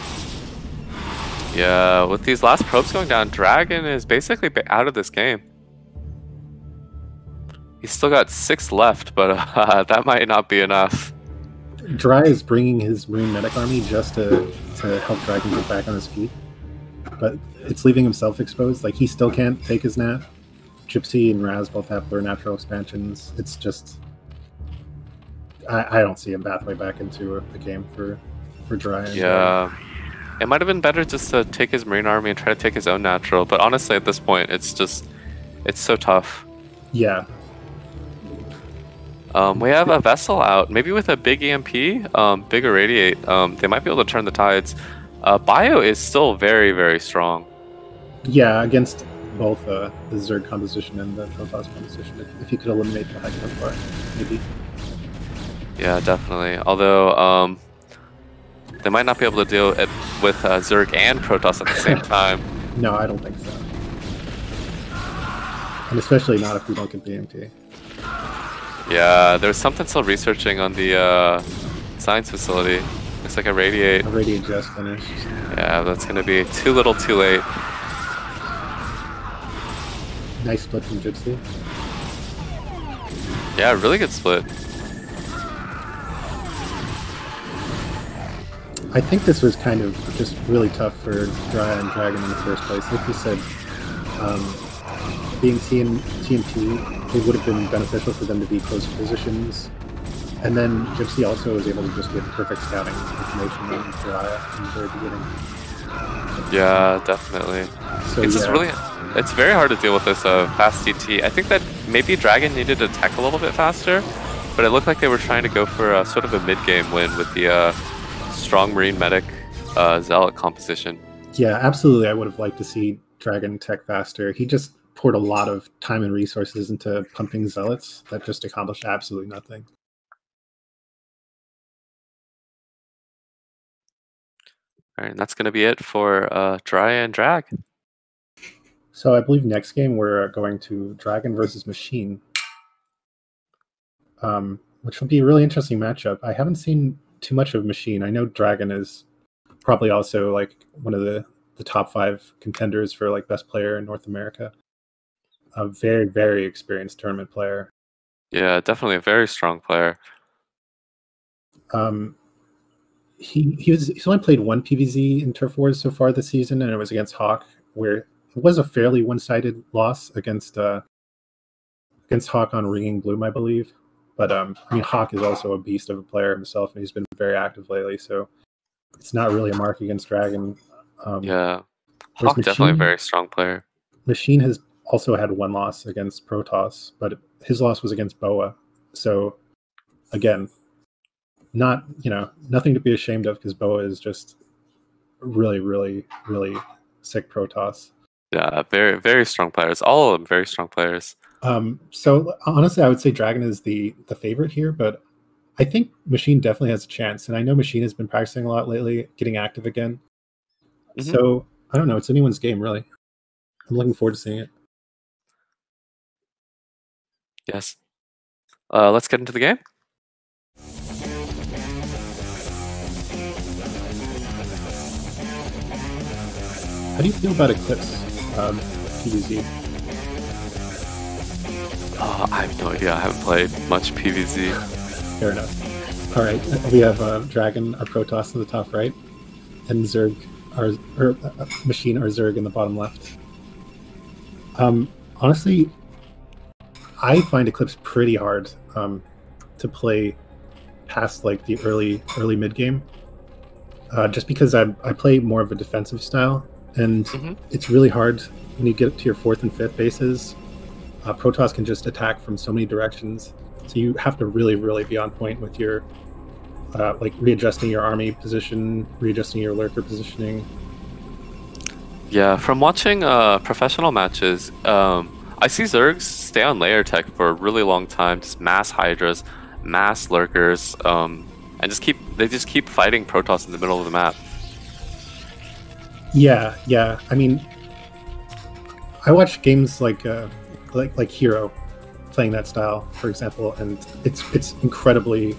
Yeah, with these last probes going down, Dragon is basically out of this game. He's still got 6 left, but that might not be enough. Jiraiya is bringing his Marine Medic army just to help Dragon get back on his feet. But it's leaving himself exposed. Like, he still can't take his nat. Gypsy and Raz both have their natural expansions. It's just... I don't see a pathway back into the game for Jiraiya. Yeah. It might have been better just to take his Marine army and try to take his own natural. But honestly, at this point, it's so tough. Yeah. We have a Vessel out, maybe with a big EMP, big Irradiate. They might be able to turn the tides. Bio is still very, very strong. Yeah, against both the Zerg composition and the Protoss composition. If you could eliminate the high part, maybe. Yeah, definitely. Although, they might not be able to deal it with Zerg and Protoss at the same time. No, I don't think so. And especially not if we don't get BMP. Yeah, there's something still researching on the science facility. Looks like a radiate. A radiate just finished. Yeah, that's gonna be too little too late. Nice split from Gypsy. Yeah, really good split. I think this was kind of just really tough for Dry and Dragon in the first place. Like you said, being TMT, it would have been beneficial for them to be close positions. And then Gypsy also was able to just get perfect scouting information on Jiraiya in the very beginning. Yeah, definitely. So, it's just really, it's very hard to deal with this fast DT. I think that maybe Dragon needed to tech a little bit faster, but it looked like they were trying to go for sort of a mid-game win with the strong Marine Medic Zealot composition. Yeah, absolutely. I would have liked to see Dragon tech faster. He just poured a lot of time and resources into pumping Zealots that just accomplished absolutely nothing. All right, and that's going to be it for Dry and Drag. So I believe next game we're going to Dragon versus Machine, which will be a really interesting matchup. I haven't seen too much of Machine. I know Dragon is probably also like one of the top 5 contenders for like best player in North America. A very, very experienced tournament player. Yeah, definitely a very strong player. He's only played one PVZ in Turf Wars so far this season, and it was against Hawk, where it was a fairly one-sided loss against Hawk on Ringing Bloom, I believe. But I mean, Hawk is also a beast of a player himself, and he's been very active lately, so it's not really a mark against Dragon. Yeah, Hawk definitely a very strong player. Machine has also had one loss against Protoss, but his loss was against Boa. So again, nothing to be ashamed of, because Boa is just really, really, really sick Protoss. Yeah, very, very strong players. All of them very strong players. So honestly, I would say Dragon is the favorite here, but I think Machine definitely has a chance. And I know Machine has been practicing a lot lately, getting active again. Mm-hmm. So I don't know. It's anyone's game, really. I'm looking forward to seeing it. Yes. Let's get into the game. How do you feel about Eclipse PVZ? I have no idea. I haven't played much PVZ. Fair enough. All right, we have Dragon, our Protoss in the top right, and Zerg, Machine, or Zerg in the bottom left. Honestly, I find Eclipse pretty hard to play past like the early mid game, just because I play more of a defensive style, and it's really hard when you get to your 4th and 5th bases. Protoss can just attack from so many directions, so you have to really, really be on point with your like readjusting your army position, readjusting your lurker positioning. Yeah, from watching professional matches, I see Zergs stay on layer tech for a really long time, just mass Hydras, mass lurkers, and they just keep fighting Protoss in the middle of the map. Yeah. I mean, I watch games like Hero playing that style, for example, and it's incredibly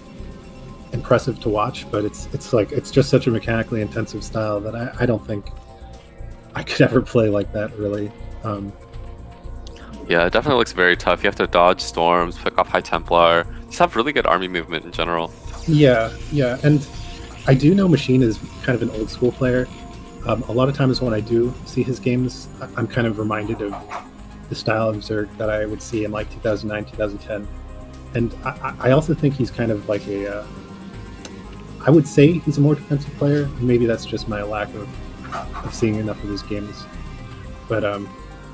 impressive to watch, but it's just such a mechanically intensive style that I don't think I could ever play like that, really. Yeah, it definitely looks very tough. You have to dodge storms, pick off High Templar, just have really good army movement in general. Yeah, and I do know Machine is kind of an old school player. A lot of times when I do see his games, I'm kind of reminded of the style of Zerg that I would see in like 2009, 2010. And I also think he's kind of like I would say he's a more defensive player. Maybe that's just my lack of seeing enough of his games. But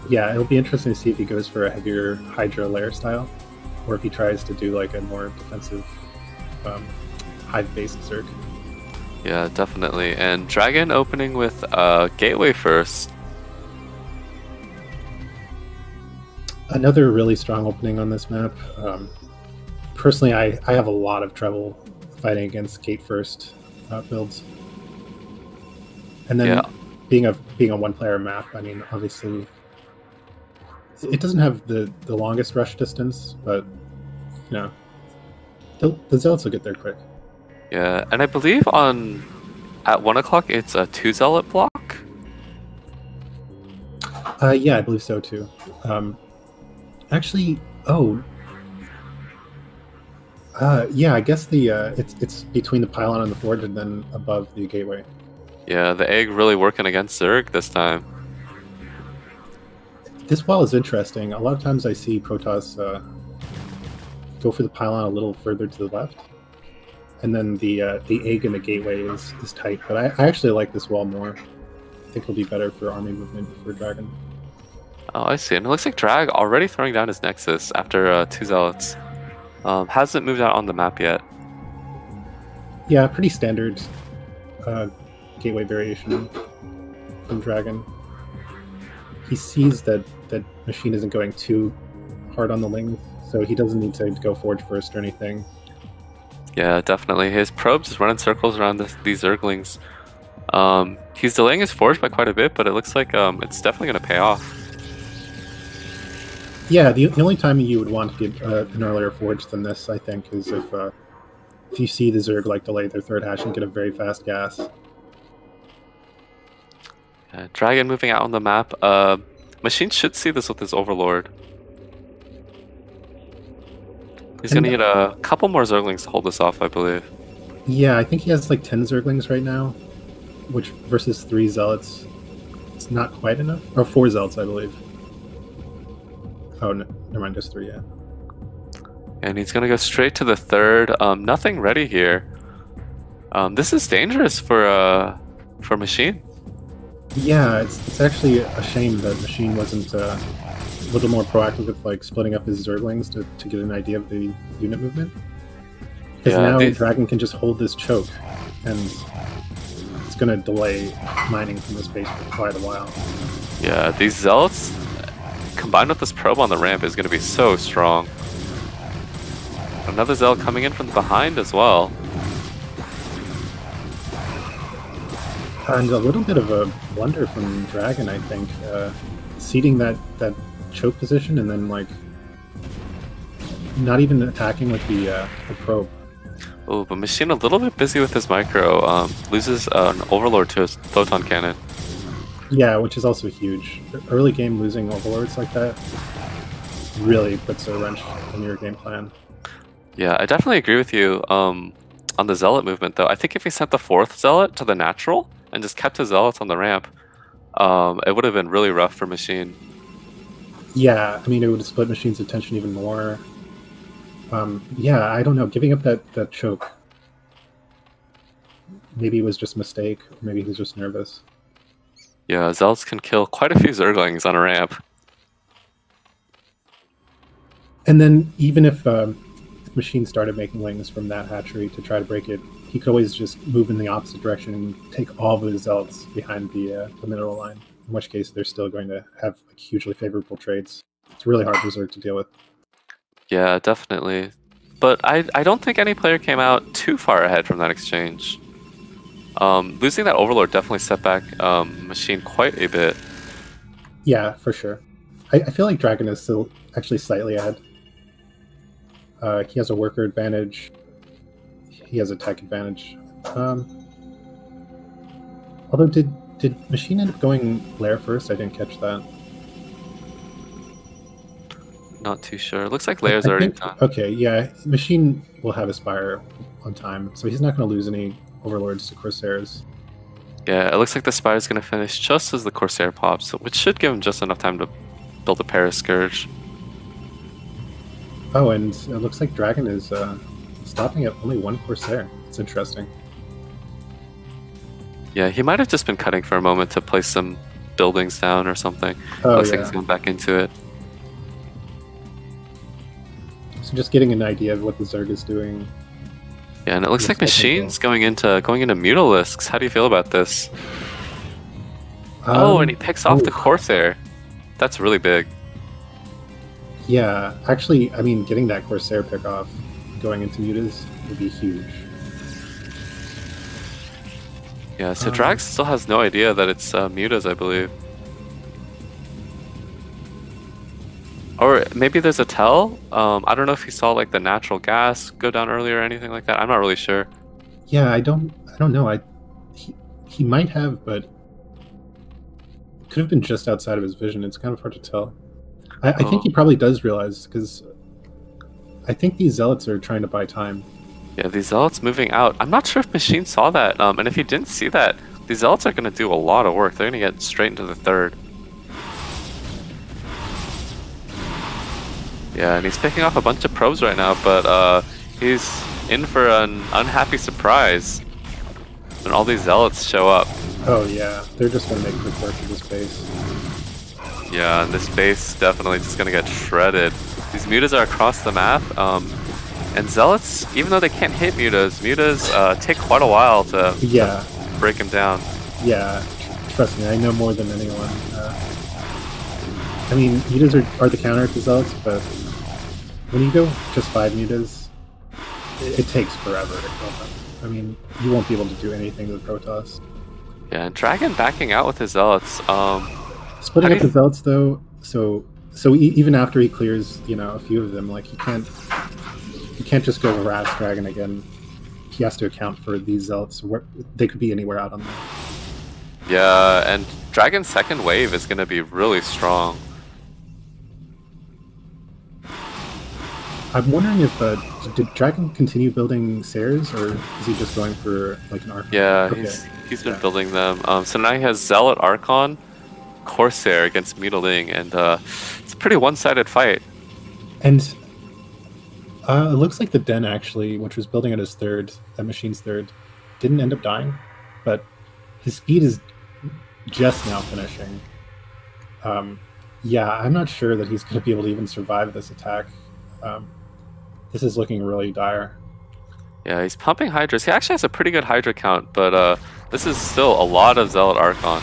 yeah, it'll be interesting to see if he goes for a heavier Hydra layer style, or if he tries to do like a more defensive hive-based Zerg. Yeah, definitely. And Dragon opening with Gateway first. Another really strong opening on this map. Personally, I have a lot of trouble fighting against Gate first builds. And then being a one-player map, I mean, obviously It doesn't have the longest rush distance, but you know, the zealots will get there quick. Yeah, and I believe at 1 o'clock it's a 2 zealot block. Yeah, I believe so too. Actually, yeah, I guess the it's between the pylon and the forge, and then above the gateway. Yeah, the egg really working against Zerg this time. This wall is interesting. A lot of times I see Protoss go for the pylon a little further to the left, and then the egg in the gateway is tight. But I actually like this wall more. I think it'll be better for army movement for Dragon. Oh, I see. And it looks like Drag already throwing down his Nexus after 2 zealots. Hasn't moved out on the map yet. Yeah, pretty standard gateway variation from Dragon. He sees that Machine isn't going too hard on the lings, so he doesn't need to go forge first or anything. Yeah, definitely. His probes is running circles around these Zerglings. He's delaying his forge by quite a bit, but it looks like it's definitely going to pay off. Yeah, the only time you would want to get an earlier forge than this, I think, is if you see the Zerg like delay their third hash and get a very fast gas. Dragon moving out on the map. Machine should see this with his Overlord. He's going to get a couple more Zerglings to hold this off, I believe. Yeah, I think he has like 10 Zerglings right now, which versus 3 Zealots, it's not quite enough. Or 4 Zealots, I believe. Oh, no, never mind, just 3, yeah. And he's going to go straight to the third. Nothing ready here. This is dangerous for Machine. Yeah, it's actually a shame that Machine wasn't a little more proactive with like splitting up his Zerglings to get an idea of the unit movement. Because now Dragon can just hold this choke, and it's going to delay mining from this base for quite a while. Yeah, these Zealots, combined with this probe on the ramp, is going to be so strong. Another Zealot coming in from behind as well. And a little bit of a blunder from Dragon, I think. Seeding that choke position and then like not even attacking with the probe. Oh, but Machine a little bit busy with his micro. Loses an Overlord to his Photon Cannon. Yeah, which is also huge. Early game losing Overlords like that really puts a wrench in your game plan. Yeah, I definitely agree with you on the Zealot movement, though. I think if he sent the 4th Zealot to the natural and just kept his Zealots on the ramp, it would have been really rough for Machine. Yeah, I mean, it would have split Machine's attention even more. Yeah, I don't know. Giving up that choke, maybe it was just a mistake, or maybe he was just nervous. Yeah, Zealots can kill quite a few Zerglings on a ramp. And then even if Machine started making wings from that hatchery to try to break it, he could always just move in the opposite direction and take all of his Zealots behind the mineral line, in which case they're still going to have like, hugely favorable trades. It's really hard for Zerg to deal with. Yeah, definitely. But I don't think any player came out too far ahead from that exchange. Losing that Overlord definitely set back Machine quite a bit. Yeah, for sure. I feel like Dragon is still actually slightly ahead. He has a worker advantage. He has a tech advantage. Although, did Machine end up going Lair first? I didn't catch that. Not too sure. Looks like Lair's already done. Okay, yeah. Machine will have Aspire on time, so he's not going to lose any Overlords to Corsairs. Yeah, it looks like the Spire's going to finish just as the Corsair pops, which should give him just enough time to build a Paris Scourge. Oh, and it looks like Dragon is stopping at only 1 Corsair. It's interesting. Yeah, he might have just been cutting for a moment to place some buildings down or something. Oh, looks yeah. like he's going back into it. So just getting an idea of what the Zerg is doing. Yeah, and it looks like Machine's going into Mutalisks. How do you feel about this? And he picks off the Corsair. That's really big. Yeah, actually, I mean, getting that Corsair pick off going into Mutas would be huge. Yeah, so Drax still has no idea that it's Mutas, I believe. Or maybe there's a tell. I don't know if he saw like the natural gas go down earlier or anything like that. I'm not really sure. Yeah, I don't know. He might have, but it could have been just outside of his vision. It's kind of hard to tell. I think he probably does realize, because I think these zealots are trying to buy time. Yeah, these zealots moving out. I'm not sure if Machine saw that. And if he didn't see that, these zealots are going to do a lot of work. They're going to get straight into the third. Yeah, and he's picking off a bunch of probes right now, but he's in for an unhappy surprise when all these zealots show up. Oh yeah, they're just going to make quick work of this base. Yeah, and this base definitely just going to get shredded. These mutas are across the map, and zealots, even though they can't hit mutas take quite a while to break them down. Yeah, trust me, I know more than anyone. I mean, mutas are the counter to zealots, but when you go just 5 mutas, it takes forever to kill them. I mean, you won't be able to do anything to the Protoss. Yeah, and Dragon backing out with his zealots. Splitting up the zealots though, so even after he clears, a few of them, like he can't just go harass Dragon again. He has to account for these zealots. They could be anywhere out on there. Yeah, and Dragon's second wave is going to be really strong. I'm wondering if did Dragon continue building Sayers, or is he just going for like an Archon? Yeah, okay. he's been building them. So now he has Zealot Archon, Corsair against Mutiling, and it's a pretty one-sided fight. And it looks like the Den actually, which was building at his third, at Machine's third, didn't end up dying, but his speed is just now finishing. Yeah, I'm not sure that he's going to be able to even survive this attack. This is looking really dire. Yeah, he's pumping Hydras. He actually has a pretty good Hydra count, but this is still a lot of Zealot Archon.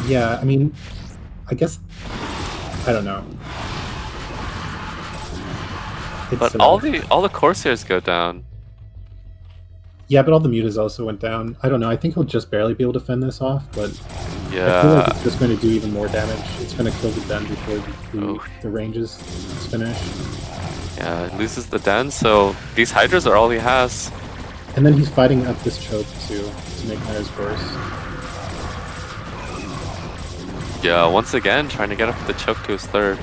Yeah, I mean, I guess, I don't know. But all the Corsairs go down. Yeah, but all the mutas also went down. I don't know. I think he'll just barely be able to fend this off, but yeah, I feel like it's just going to do even more damage. It's going to kill the Den before the range is finished. Yeah, it loses the Den, so these Hydras are all he has. And then he's fighting up this choke to make matters worse. Yeah, once again, trying to get up the choke to his third.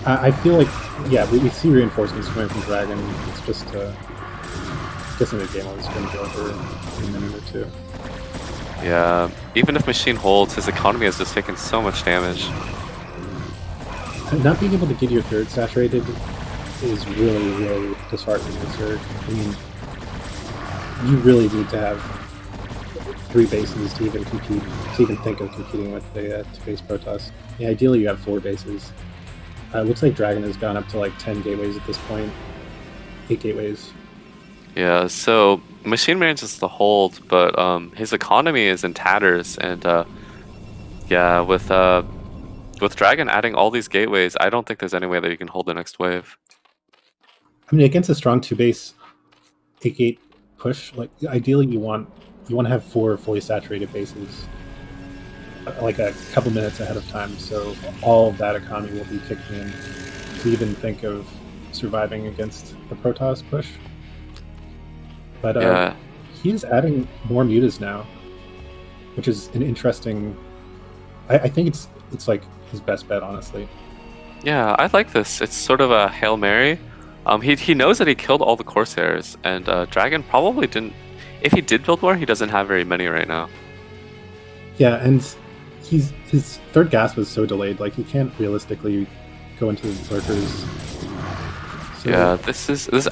I feel like, yeah, we see reinforcements coming from Dragon. It's just, guessing the game is going to go over in a minute or two. Yeah, even if Machine holds, his economy has just taken so much damage. Not being able to get your third saturated is really, really disheartening as Zerg. I mean, you really need to have 3 bases to even compete, to even think of competing with the two-base Protoss. Yeah, ideally you have 4 bases. It looks like Dragon has gone up to like 10 gateways at this point. 8 gateways. Yeah, so Machine manages to hold, but his economy is in tatters, and yeah, with Dragon adding all these gateways, I don't think there's any way that you can hold the next wave. I mean, against a strong 2-base 8-gate push, like ideally you want to have 4 fully saturated bases, like a couple minutes ahead of time, so all of that economy will be kicked in to even think of surviving against the Protoss push. But yeah, he's adding more mutas now, which is an interesting. I think it's like his best bet, honestly. Yeah, I like this. It's sort of a Hail Mary. He knows that he killed all the Corsairs, and Dragon probably didn't. If he did build more, he doesn't have very many right now. Yeah, and his third gas was so delayed, like he can't realistically go into the lurkers. So yeah,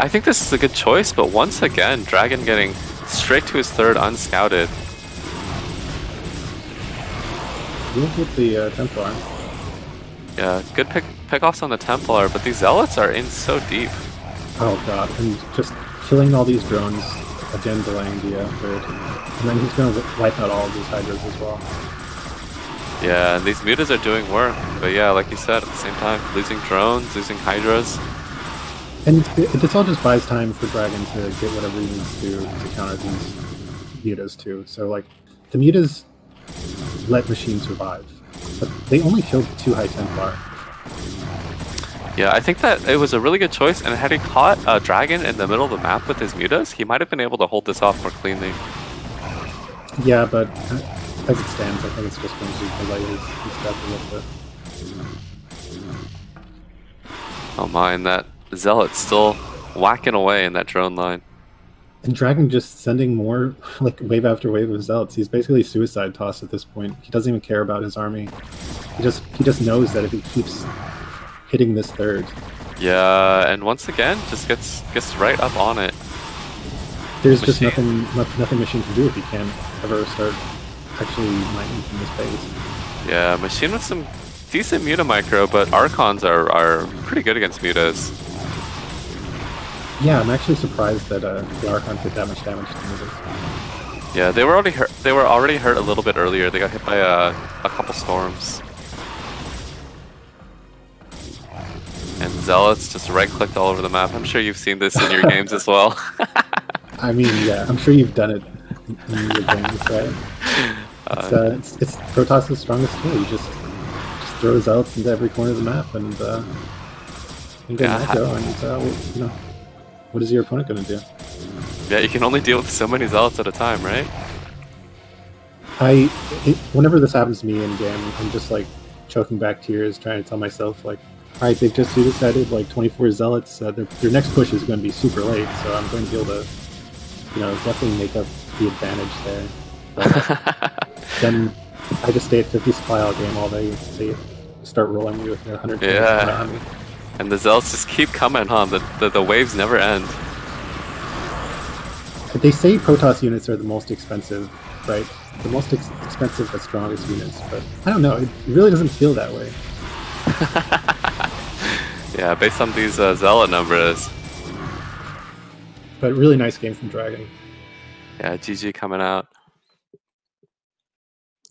I think this is a good choice, but once again, Dragon getting straight to his third unscouted. You look at the Templar. Yeah, good pickoffs on the Templar, but these Zealots are in so deep. Oh god, and just killing all these drones, again delaying the third. And then he's going to wipe out all of these Hydras as well. Yeah, and these mutas are doing work, but yeah, like you said, at the same time, losing drones, losing Hydras. And this all just buys time for Dragon to get whatever he needs to counter mutas too. So like the mutas let Machine survive, but they only killed 2 High Templar. Yeah, I think that it was a really good choice, and had he caught a dragon in the middle of the map with his mutas, he might have been able to hold this off more cleanly. Yeah, but as it stands, I think it's just going to delay his death a little bit. Oh my, and that Zealot's still whacking away in that drone line. And Dragon just sending more, like, wave after wave of Zealots. He's basically suicide tossed at this point. He doesn't even care about his army. He just knows that if he keeps hitting this third. Yeah, and once again, just gets right up on it. There's just nothing Machine can do if he can't ever start actually mining from this base. Yeah, Machine with some decent muta micro, but Archons are pretty good against mutas. Yeah, I'm actually surprised that the Archon did that much damage to mutas. Yeah, they were already hurt. They were already hurt a little bit earlier. They got hit by a couple storms. And Zealots just right-clicked all over the map. I'm sure you've seen this in your games as well. I mean, yeah, I'm sure you've done it in your games, right? It's Protoss' strongest tool. You just throw Zealots into every corner of the map and get macro, and you know, what is your opponent going to do? Yeah, you can only deal with so many Zealots at a time, right? Whenever this happens to me in game, I'm just like choking back tears, trying to tell myself like, all right, they've just suicided like 24 Zealots. Their next push is going to be super late, so I'm going to be able to, you know, definitely make up the advantage there. But then I just stay at 50 supply all game while they start rolling me with their 100. Yeah, and the Zealots just keep coming, huh? The waves never end. They say Protoss units are the most expensive, right? The most expensive but strongest units, but I don't know. It really doesn't feel that way. Yeah, based on these Zealot numbers. But really nice game from Dragon. Yeah, GG coming out.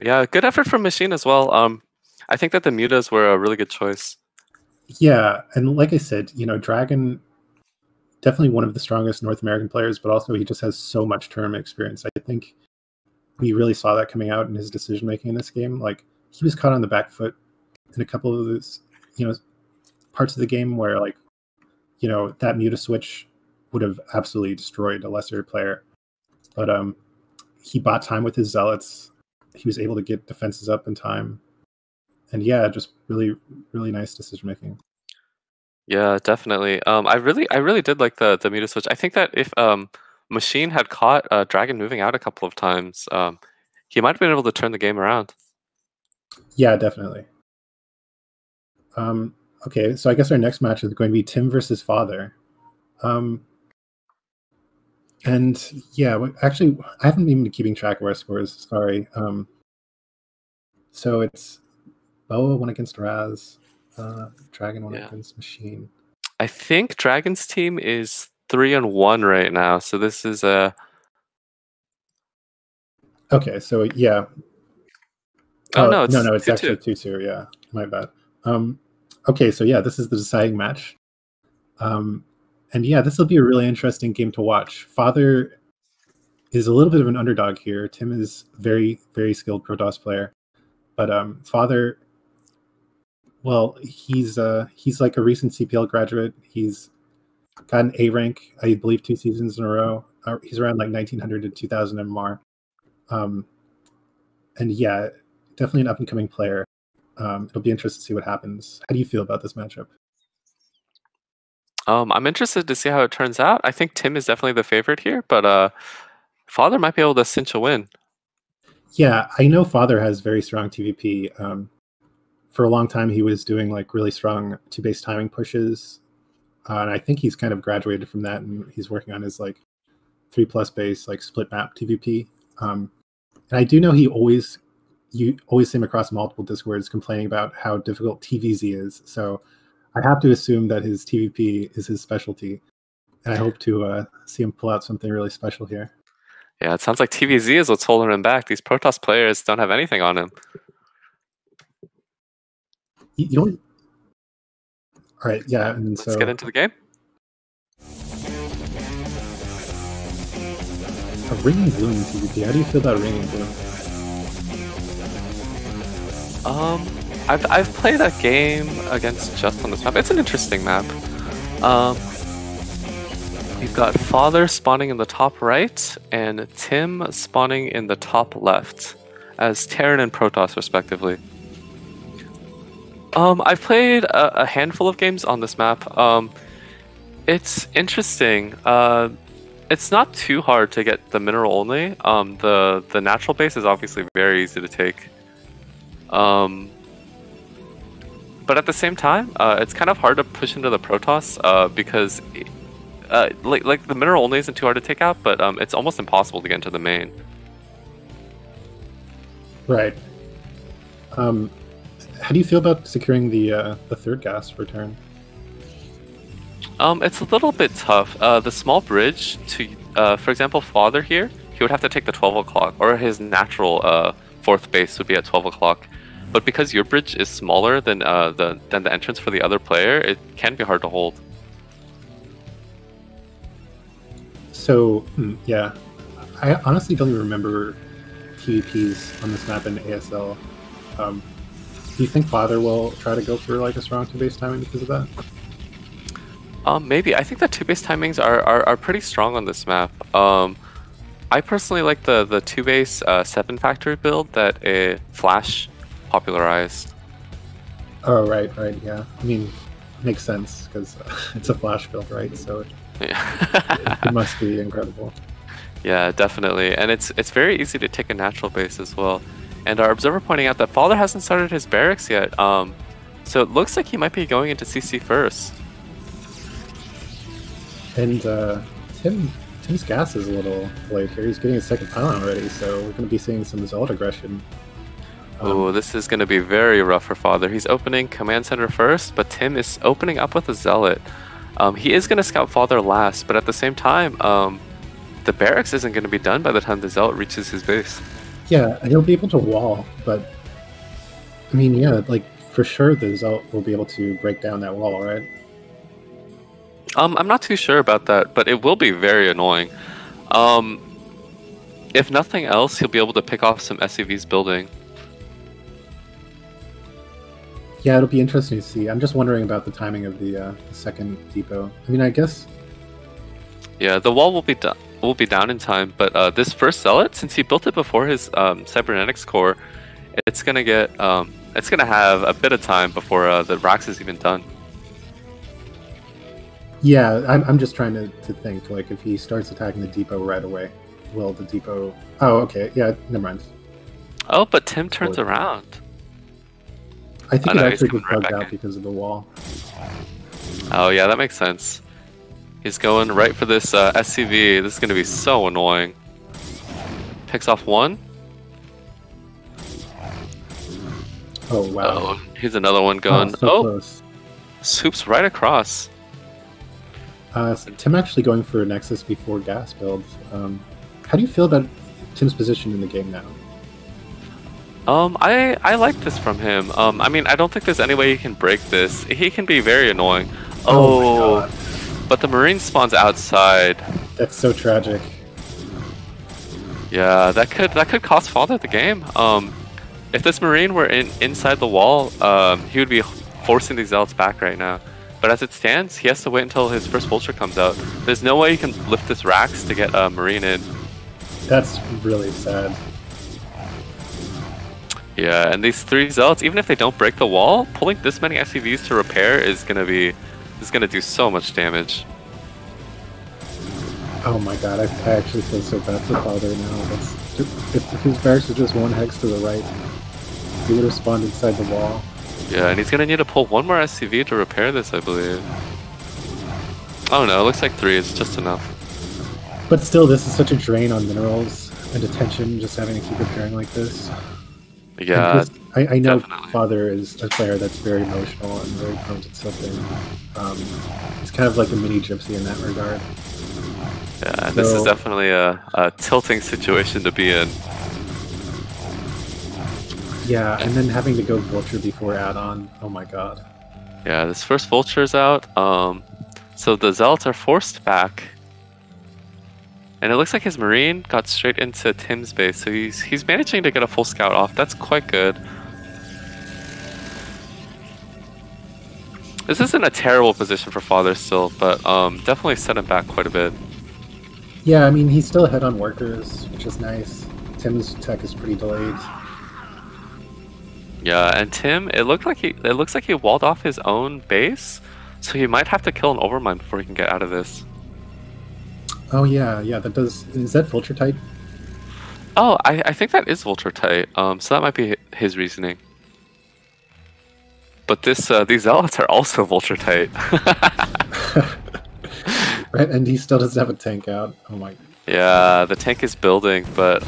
Yeah, good effort from Machine as well. I think that the mutas were a really good choice. Yeah, and like I said, you know, Dragon, definitely one of the strongest North American players, but also he just has so much tournament experience. I think we really saw that coming out in his decision making in this game. Like, he was caught on the back foot in a couple of those, you know, parts of the game where, like, you know, that muta switch would have absolutely destroyed a lesser player. But he bought time with his Zealots. He was able to get defenses up in time. And yeah, just really, really nice decision making. Yeah, definitely. I really did like the muta switch. I think that if Machine had caught Dragon moving out a couple of times, he might have been able to turn the game around. Yeah, definitely. Okay, so I guess our next match is going to be Tim versus Father. And yeah, actually, I haven't even been keeping track of our scores. Sorry. So it's Boa won against Raz, Dragon won against Machine. I think Dragon's team is 3-1 right now. So this is a. Okay, so yeah. Oh no, it's 2-2. actually 2-2. Yeah, my bad. Okay, so yeah, this is the deciding match. And yeah, this will be a really interesting game to watch. Father is a little bit of an underdog here. Tim is very, very skilled Protoss player, but Father, well, he's like a recent CPL graduate. He's got an A rank, I believe, 2 seasons in a row. He's around like 1900 to 2000 MMR. And yeah, definitely an up and coming player. It'll be interesting to see what happens. How do you feel about this matchup? I'm interested to see how it turns out. I think Tim is definitely the favorite here, but Father might be able to cinch a win. Yeah, I know Father has very strong TVP. For a long time, he was doing like really strong 2-base timing pushes, and I think he's kind of graduated from that, and he's working on his like 3+ base like split map TVP. And I do know you always see him across multiple Discords complaining about how difficult TVZ is. So I have to assume that his TVP is his specialty, and I hope to see him pull out something really special here. Yeah, it sounds like TVZ is what's holding him back. These Protoss players don't have anything on him. You don't. All right, yeah, and Let's get into the game. A ringing bloom in PvP. How do you feel about ringing bloom? I've played a game against Just on this map. It's an interesting map. You've got Father spawning in the top right and Tim spawning in the top left as Terran and Protoss respectively. I've played a handful of games on this map. It's interesting. It's not too hard to get the mineral only. The natural base is obviously very easy to take. But at the same time, it's kind of hard to push into the Protoss because like the mineral only isn't too hard to take out, but it's almost impossible to get into the main. Right. How do you feel about securing the third gas return? It's a little bit tough. The small bridge to, for example, Father here, he would have to take the 12 o'clock, or his natural fourth base would be at 12 o'clock. But because your bridge is smaller than the entrance for the other player, it can be hard to hold. So, yeah. I honestly don't even remember PvPs on this map in ASL. Do you think Father will try to go for like a strong 2-base timing because of that? Maybe. I think the 2-base timings are pretty strong on this map. I personally like the 2-base 7-factory build that Flash popularized. Oh, right, yeah. I mean, it makes sense because it's a Flash build, right? So it must be incredible. Yeah, definitely. And it's very easy to take a natural base as well. And our observer pointing out that Father hasn't started his barracks yet. So it looks like he might be going into CC first. And Tim's gas is a little delayed here. He's getting a second pylon already, so we're going to be seeing some Zealot aggression. Oh, this is going to be very rough for Father. He's opening command center first, but Tim is opening up with a Zealot. He is going to scout Father last, but at the same time, the barracks isn't going to be done by the time the Zealot reaches his base. Yeah, he'll be able to wall, but I mean, yeah, like for sure the Zealot will be able to break down that wall, right? I'm not too sure about that, but it will be very annoying. If nothing else, he'll be able to pick off some SCVs building. Yeah, it'll be interesting to see. I'm just wondering about the timing of the second depot. I mean, I guess. Yeah, the wall will be done. Will be down in time, but this first Zealot, since he built it before his cybernetics core, it's gonna have a bit of time before the racks is even done. Yeah, I'm just trying to think, like, if he starts attacking the depot right away, will the depot... Oh, okay, yeah, never mind. Oh, but Tim turns around. I think it actually gets bugged out because of the wall. Oh yeah, that makes sense. He's going right for this SCV. This is going to be so annoying. Picks off one. Oh, wow. Oh, here's another one going. So close. Swoops right across. Tim actually going for a Nexus before gas build. How do you feel about Tim's position in the game now? I like this from him. I mean, I don't think there's any way he can break this. He can be very annoying. Oh my God. But the Marine spawns outside. That's so tragic. Yeah, that could cost Father the game. If this Marine were inside the wall, he would be forcing these Zealots back right now. But as it stands, he has to wait until his first Vulture comes out. There's no way he can lift this racks to get a Marine in. That's really sad. Yeah, and these 3 Zealots, even if they don't break the wall, pulling this many SCVs to repair is gonna do so much damage. Oh my God, I actually feel so bad for Father now. If his barracks was just 1 hex to the right, he would have spawned inside the wall. Yeah, and he's gonna need to pull 1 more SCV to repair this, I believe. Oh no, it looks like 3 is just enough. But still, this is such a drain on minerals and attention, just having to keep repairing like this. Yeah, I know definitely. Father is a player that's very emotional and very prone to tilting. He's kind of like a mini gypsy in that regard. Yeah, this is definitely a tilting situation to be in. Yeah, and then having to go Vulture before add-on. Oh my God. Yeah, this first Vulture's out. So the Zealots are forced back. And it looks like his Marine got straight into Tim's base, so he's managing to get a full scout off. That's quite good. This isn't a terrible position for Father still, but definitely set him back quite a bit. Yeah, I mean, he's still ahead on workers, which is nice. Tim's tech is pretty delayed. Yeah, and Tim, it looks like he walled off his own base, so he might have to kill an Overmind before he can get out of this. Oh yeah, that does. Is that Vulture tight? Oh, I think that is Vulture tight. So that might be his reasoning. But these Zealots are also Vulture tight. Right, and he still doesn't have a tank out. Oh my. Yeah, the tank is building, but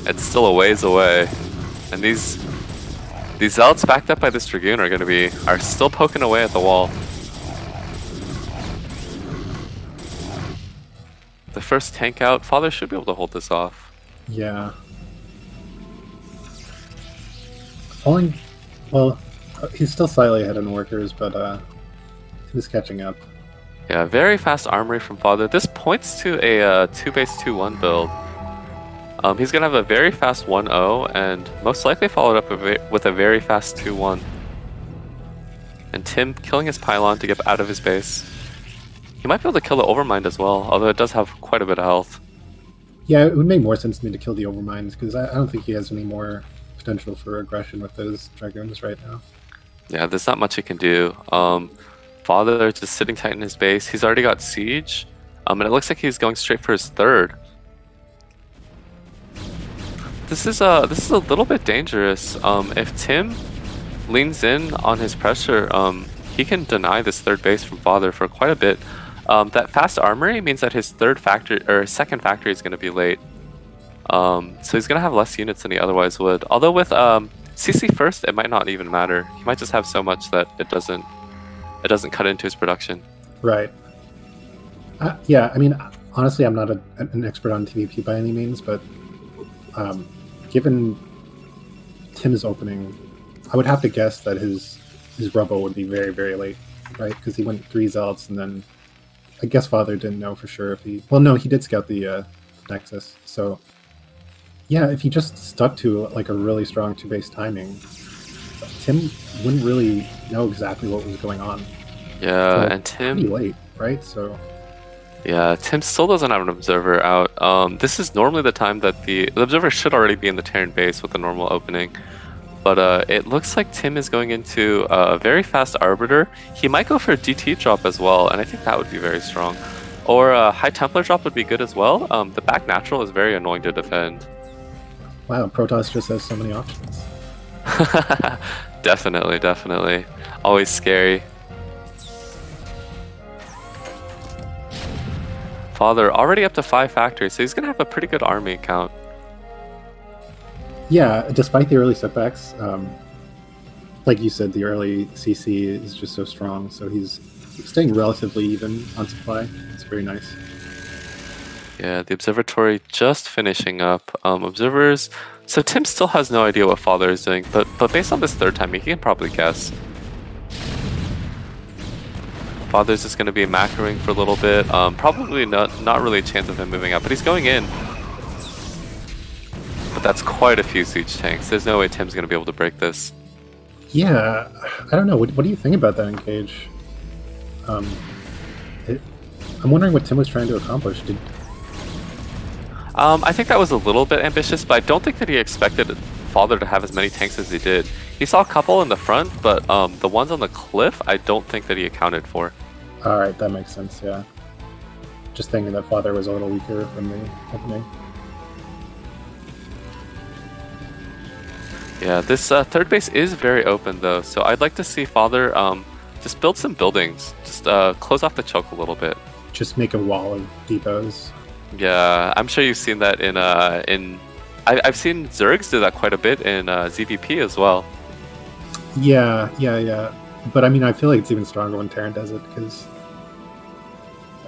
it's still a ways away. And these Zealots backed up by this Dragoon are still poking away at the wall. The first tank out, Father should be able to hold this off. Yeah. Falling, well, he's still slightly ahead on workers, but he's catching up. Yeah, very fast armory from Father. This points to a 2-base 2-1 build. He's going to have a very fast 1-0 and most likely followed up with a very fast 2-1. And Tim killing his pylon to get out of his base. He might be able to kill the Overmind as well, although it does have quite a bit of health. Yeah, it would make more sense to me to kill the Overminds, because I don't think he has any more potential for aggression with those Dragoons right now. Yeah, there's not much he can do. Father just sitting tight in his base. He's already got Siege, and it looks like he's going straight for his third. This is a little bit dangerous. If Tim leans in on his pressure, he can deny this third base from Father for quite a bit. That fast armory means that his second factory is going to be late. So he's going to have less units than he otherwise would. Although with CC first, it might not even matter. He might just have so much that it doesn't cut into his production. Right. Yeah, I mean, honestly, I'm not an expert on TVP by any means, but given Tim's opening, I would have to guess that his rubble would be very, very late, right? Because he went 3 Zealots, and then I guess Father didn't know for sure if he... Well, no, he did scout the Nexus, so... Yeah, if he just stuck to like a really strong 2-base timing, Tim wouldn't really know exactly what was going on. Yeah, so and Tim... pretty late, right? So... Yeah, Tim still doesn't have an Observer out. This is normally the time that the Observer should already be in the Terran base with the normal opening. But it looks like Tim is going into a very fast Arbiter. He might go for a DT drop as well, and I think that would be very strong. Or a High Templar drop would be good as well. The back natural is very annoying to defend. Wow, Protoss just has so many options. Definitely, definitely. Always scary. Father already up to 5 factories, so he's going to have a pretty good army count. Yeah, despite the early setbacks, like you said, the early CC is just so strong, so he's staying relatively even on supply. It's very nice. Yeah, the observatory just finishing up. Observers... So Tim still has no idea what Father is doing, but based on this third time, he can probably guess. Father's just going to be macroing for a little bit. Probably not really a chance of him moving out, but he's going in. But that's quite a few siege tanks. There's no way Tim's going to be able to break this. Yeah, I don't know. What do you think about that engage? I'm wondering what Tim was trying to accomplish. I think that was a little bit ambitious, but I don't think that he expected Father to have as many tanks as he did. He saw a couple in the front, but the ones on the cliff, I don't think that he accounted for. Alright, that makes sense, yeah. Just thinking that Father was a little weaker from the opening. Yeah, this third base is very open though, so I'd like to see Father just build some buildings. Just close off the choke a little bit. Just make a wall of depots. Yeah, I'm sure you've seen that in I've seen Zergs do that quite a bit in ZVP as well. Yeah. But I mean, I feel like it's even stronger when Terran does it, because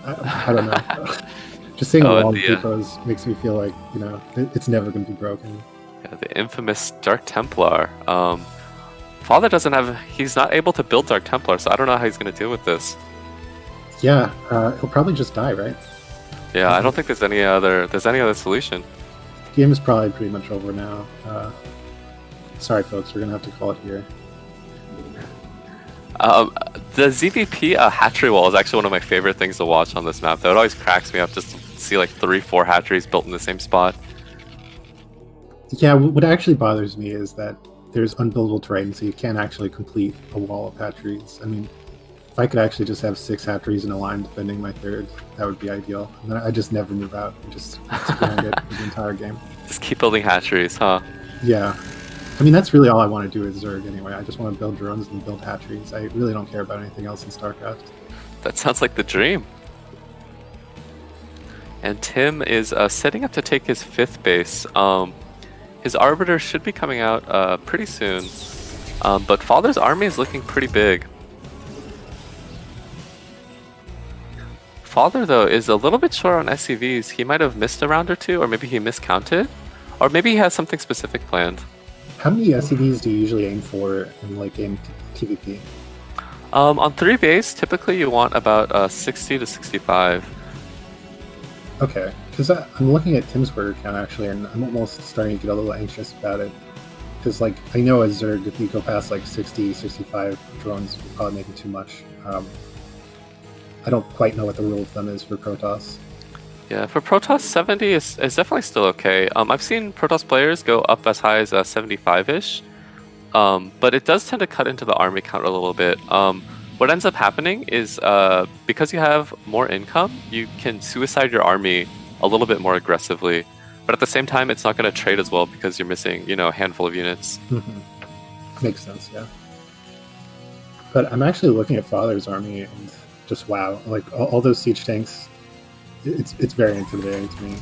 I don't know. Just seeing a wall of depots makes me feel like, you know, it's never going to be broken. Yeah, the infamous Dark Templar. Father he's not able to build Dark Templar, so I don't know how he's going to deal with this. Yeah, he'll probably just die, right? Yeah, I don't think there's any other solution. Game is probably pretty much over now. Sorry, folks, we're gonna have to call it here. The ZVP hatchery wall is actually one of my favorite things to watch on this map, though. It always cracks me up just to see like 3-4 hatcheries built in the same spot. Yeah, what actually bothers me is that there's unbuildable terrain, so you can't actually complete a wall of hatcheries. I mean, if I could actually just have 6 hatcheries in a line defending my third, that would be ideal. And then I just never move out and just expand it for the entire game. Just keep building hatcheries, huh? Yeah. I mean, that's really all I want to do with Zerg anyway. I just want to build drones and build hatcheries. I really don't care about anything else in StarCraft. That sounds like the dream. And Tim is setting up to take his 5th base. His Arbiter should be coming out pretty soon. But Father's army is looking pretty big. Father, though, is a little bit short on SCVs. He might have missed a round or two, or maybe he miscounted. Or maybe he has something specific planned. How many SCVs do you usually aim for in late game PvP? On 3 base, typically you want about 60 to 65. Okay, because I'm looking at Tim's work account actually, and I'm almost starting to get a little anxious about it. Because like I know as Zerg, if you go past like 60, 65 drones, you're probably making too much. I don't quite know what the rule of thumb is for Protoss. Yeah, for Protoss, 70 is definitely still okay. I've seen Protoss players go up as high as 75-ish, but it does tend to cut into the army count a little bit. What ends up happening is because you have more income, you can suicide your army a little bit more aggressively, but at the same time, it's not going to trade as well because you're missing, a handful of units. Makes sense, yeah. But I'm actually looking at Father's army and just wow, like all those siege tanks. It's very intimidating to me.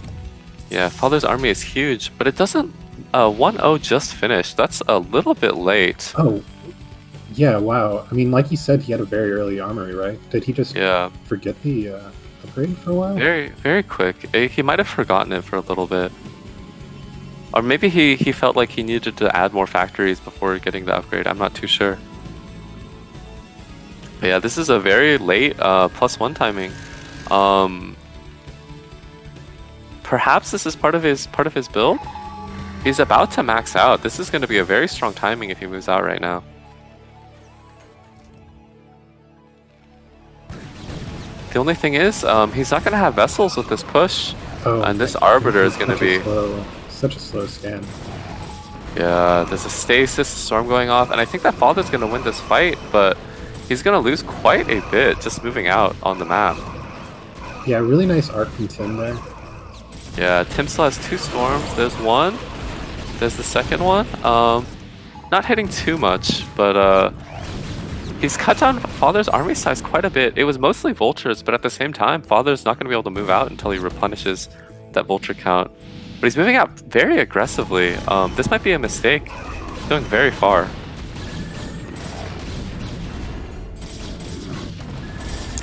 Yeah, Father's army is huge, but it doesn't. 1-0 just finished. That's a little bit late. Oh, yeah, wow. I mean, like you said, he had a very early armory, right? Did he just forget the upgrade for a while? Very, very quick. He might have forgotten it for a little bit. Or maybe he felt like he needed to add more factories before getting the upgrade. I'm not too sure. But yeah, this is a very late +1 timing. Perhaps this is part of his build. He's about to max out. This is going to be a very strong timing if he moves out right now. The only thing is, he's not going to have vessels with this push, and this Arbiter is going to be such a slow scan. Yeah, there's a stasis, a storm going off, and I think that Father's going to win this fight, but he's going to lose quite a bit just moving out on the map. Yeah, really nice arc from Tim there. Yeah, Tim still has 2 storms. There's one. There's the second one. Not hitting too much, but he's cut down Father's army size quite a bit. It was mostly vultures, but at the same time, Father's not going to be able to move out until he replenishes that vulture count. But he's moving out very aggressively. This might be a mistake. He's going very far.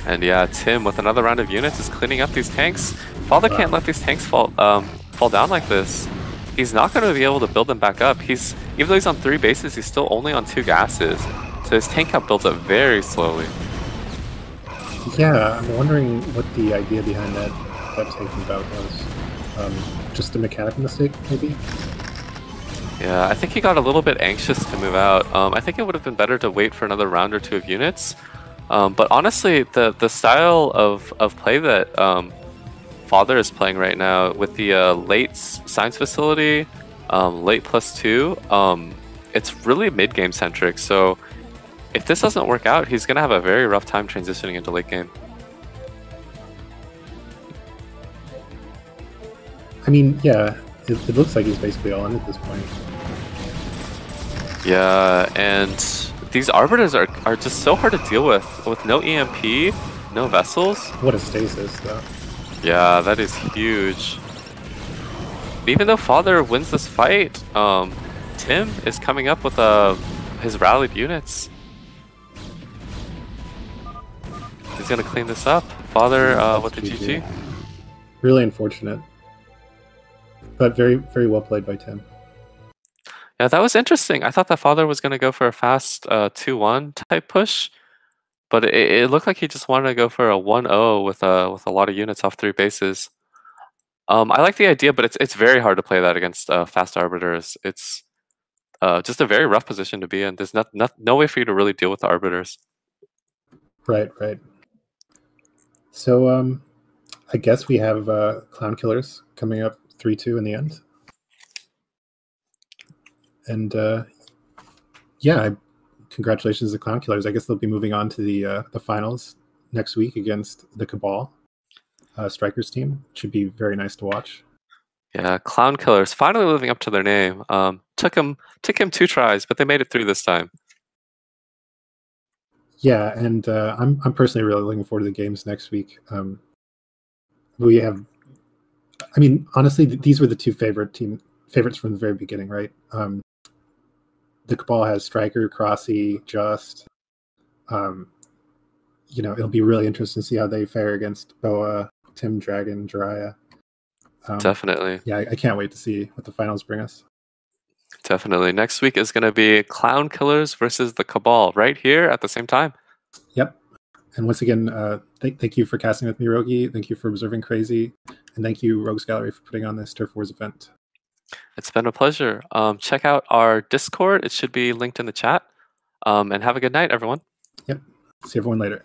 And yeah, Tim with another round of units is cleaning up these tanks. Father can't let these tanks fall down like this. He's not going to be able to build them back up. Even though he's on 3 bases, he's still only on 2 gases. So his tank count builds up very slowly. Yeah, I'm wondering what the idea behind that tanking bout was. Just a mechanical mistake, maybe? Yeah, I think he got a little bit anxious to move out. I think it would have been better to wait for another round or 2 of units. But honestly, the style of play that Father is playing right now with the late science facility, late +2, it's really mid-game centric. So if this doesn't work out, he's going to have a very rough time transitioning into late game. I mean, yeah, it looks like he's basically all in at this point. Yeah, and these Arbiters are just so hard to deal with no EMP, no vessels. What a stasis, though. Yeah, that is huge. Even though Father wins this fight, Tim is coming up with his rallied units. He's gonna clean this up. Father with the GG. Really unfortunate, but very, very well played by Tim. Yeah, that was interesting. I thought that Father was gonna go for a fast 2-1 type push, but it looked like he just wanted to go for a 1-0 with a lot of units off 3 bases. I like the idea, but it's very hard to play that against fast arbiters. It's just a very rough position to be in. There's no way for you to really deal with the arbiters. Right. So I guess we have Clown Killers coming up 3-2 in the end. And yeah, congratulations to Clown Killers. I guess they'll be moving on to the finals next week against the Cabal Strikers team. It should be very nice to watch. Yeah, Clown Killers finally living up to their name. Took him 2 tries, but they made it through this time. Yeah, and I'm personally really looking forward to the games next week. We have, I mean, honestly, these were the two favorites from the very beginning, right? The Cabal has Striker, Kraazy, Just. It'll be really interesting to see how they fare against Boa, Tim, Dragon, Jiraiya. Definitely. Yeah, I can't wait to see what the finals bring us. Definitely. Next week is going to be Clown Killers versus the Cabal right here at the same time. Yep. And once again, thank you for casting with me, Roegi. Thank you for observing Kraazy. And thank you, Rogues Gallery, for putting on this Turf Wars event. It's been a pleasure. Check out our Discord. It should be linked in the chat. And have a good night, everyone. Yep. See everyone later.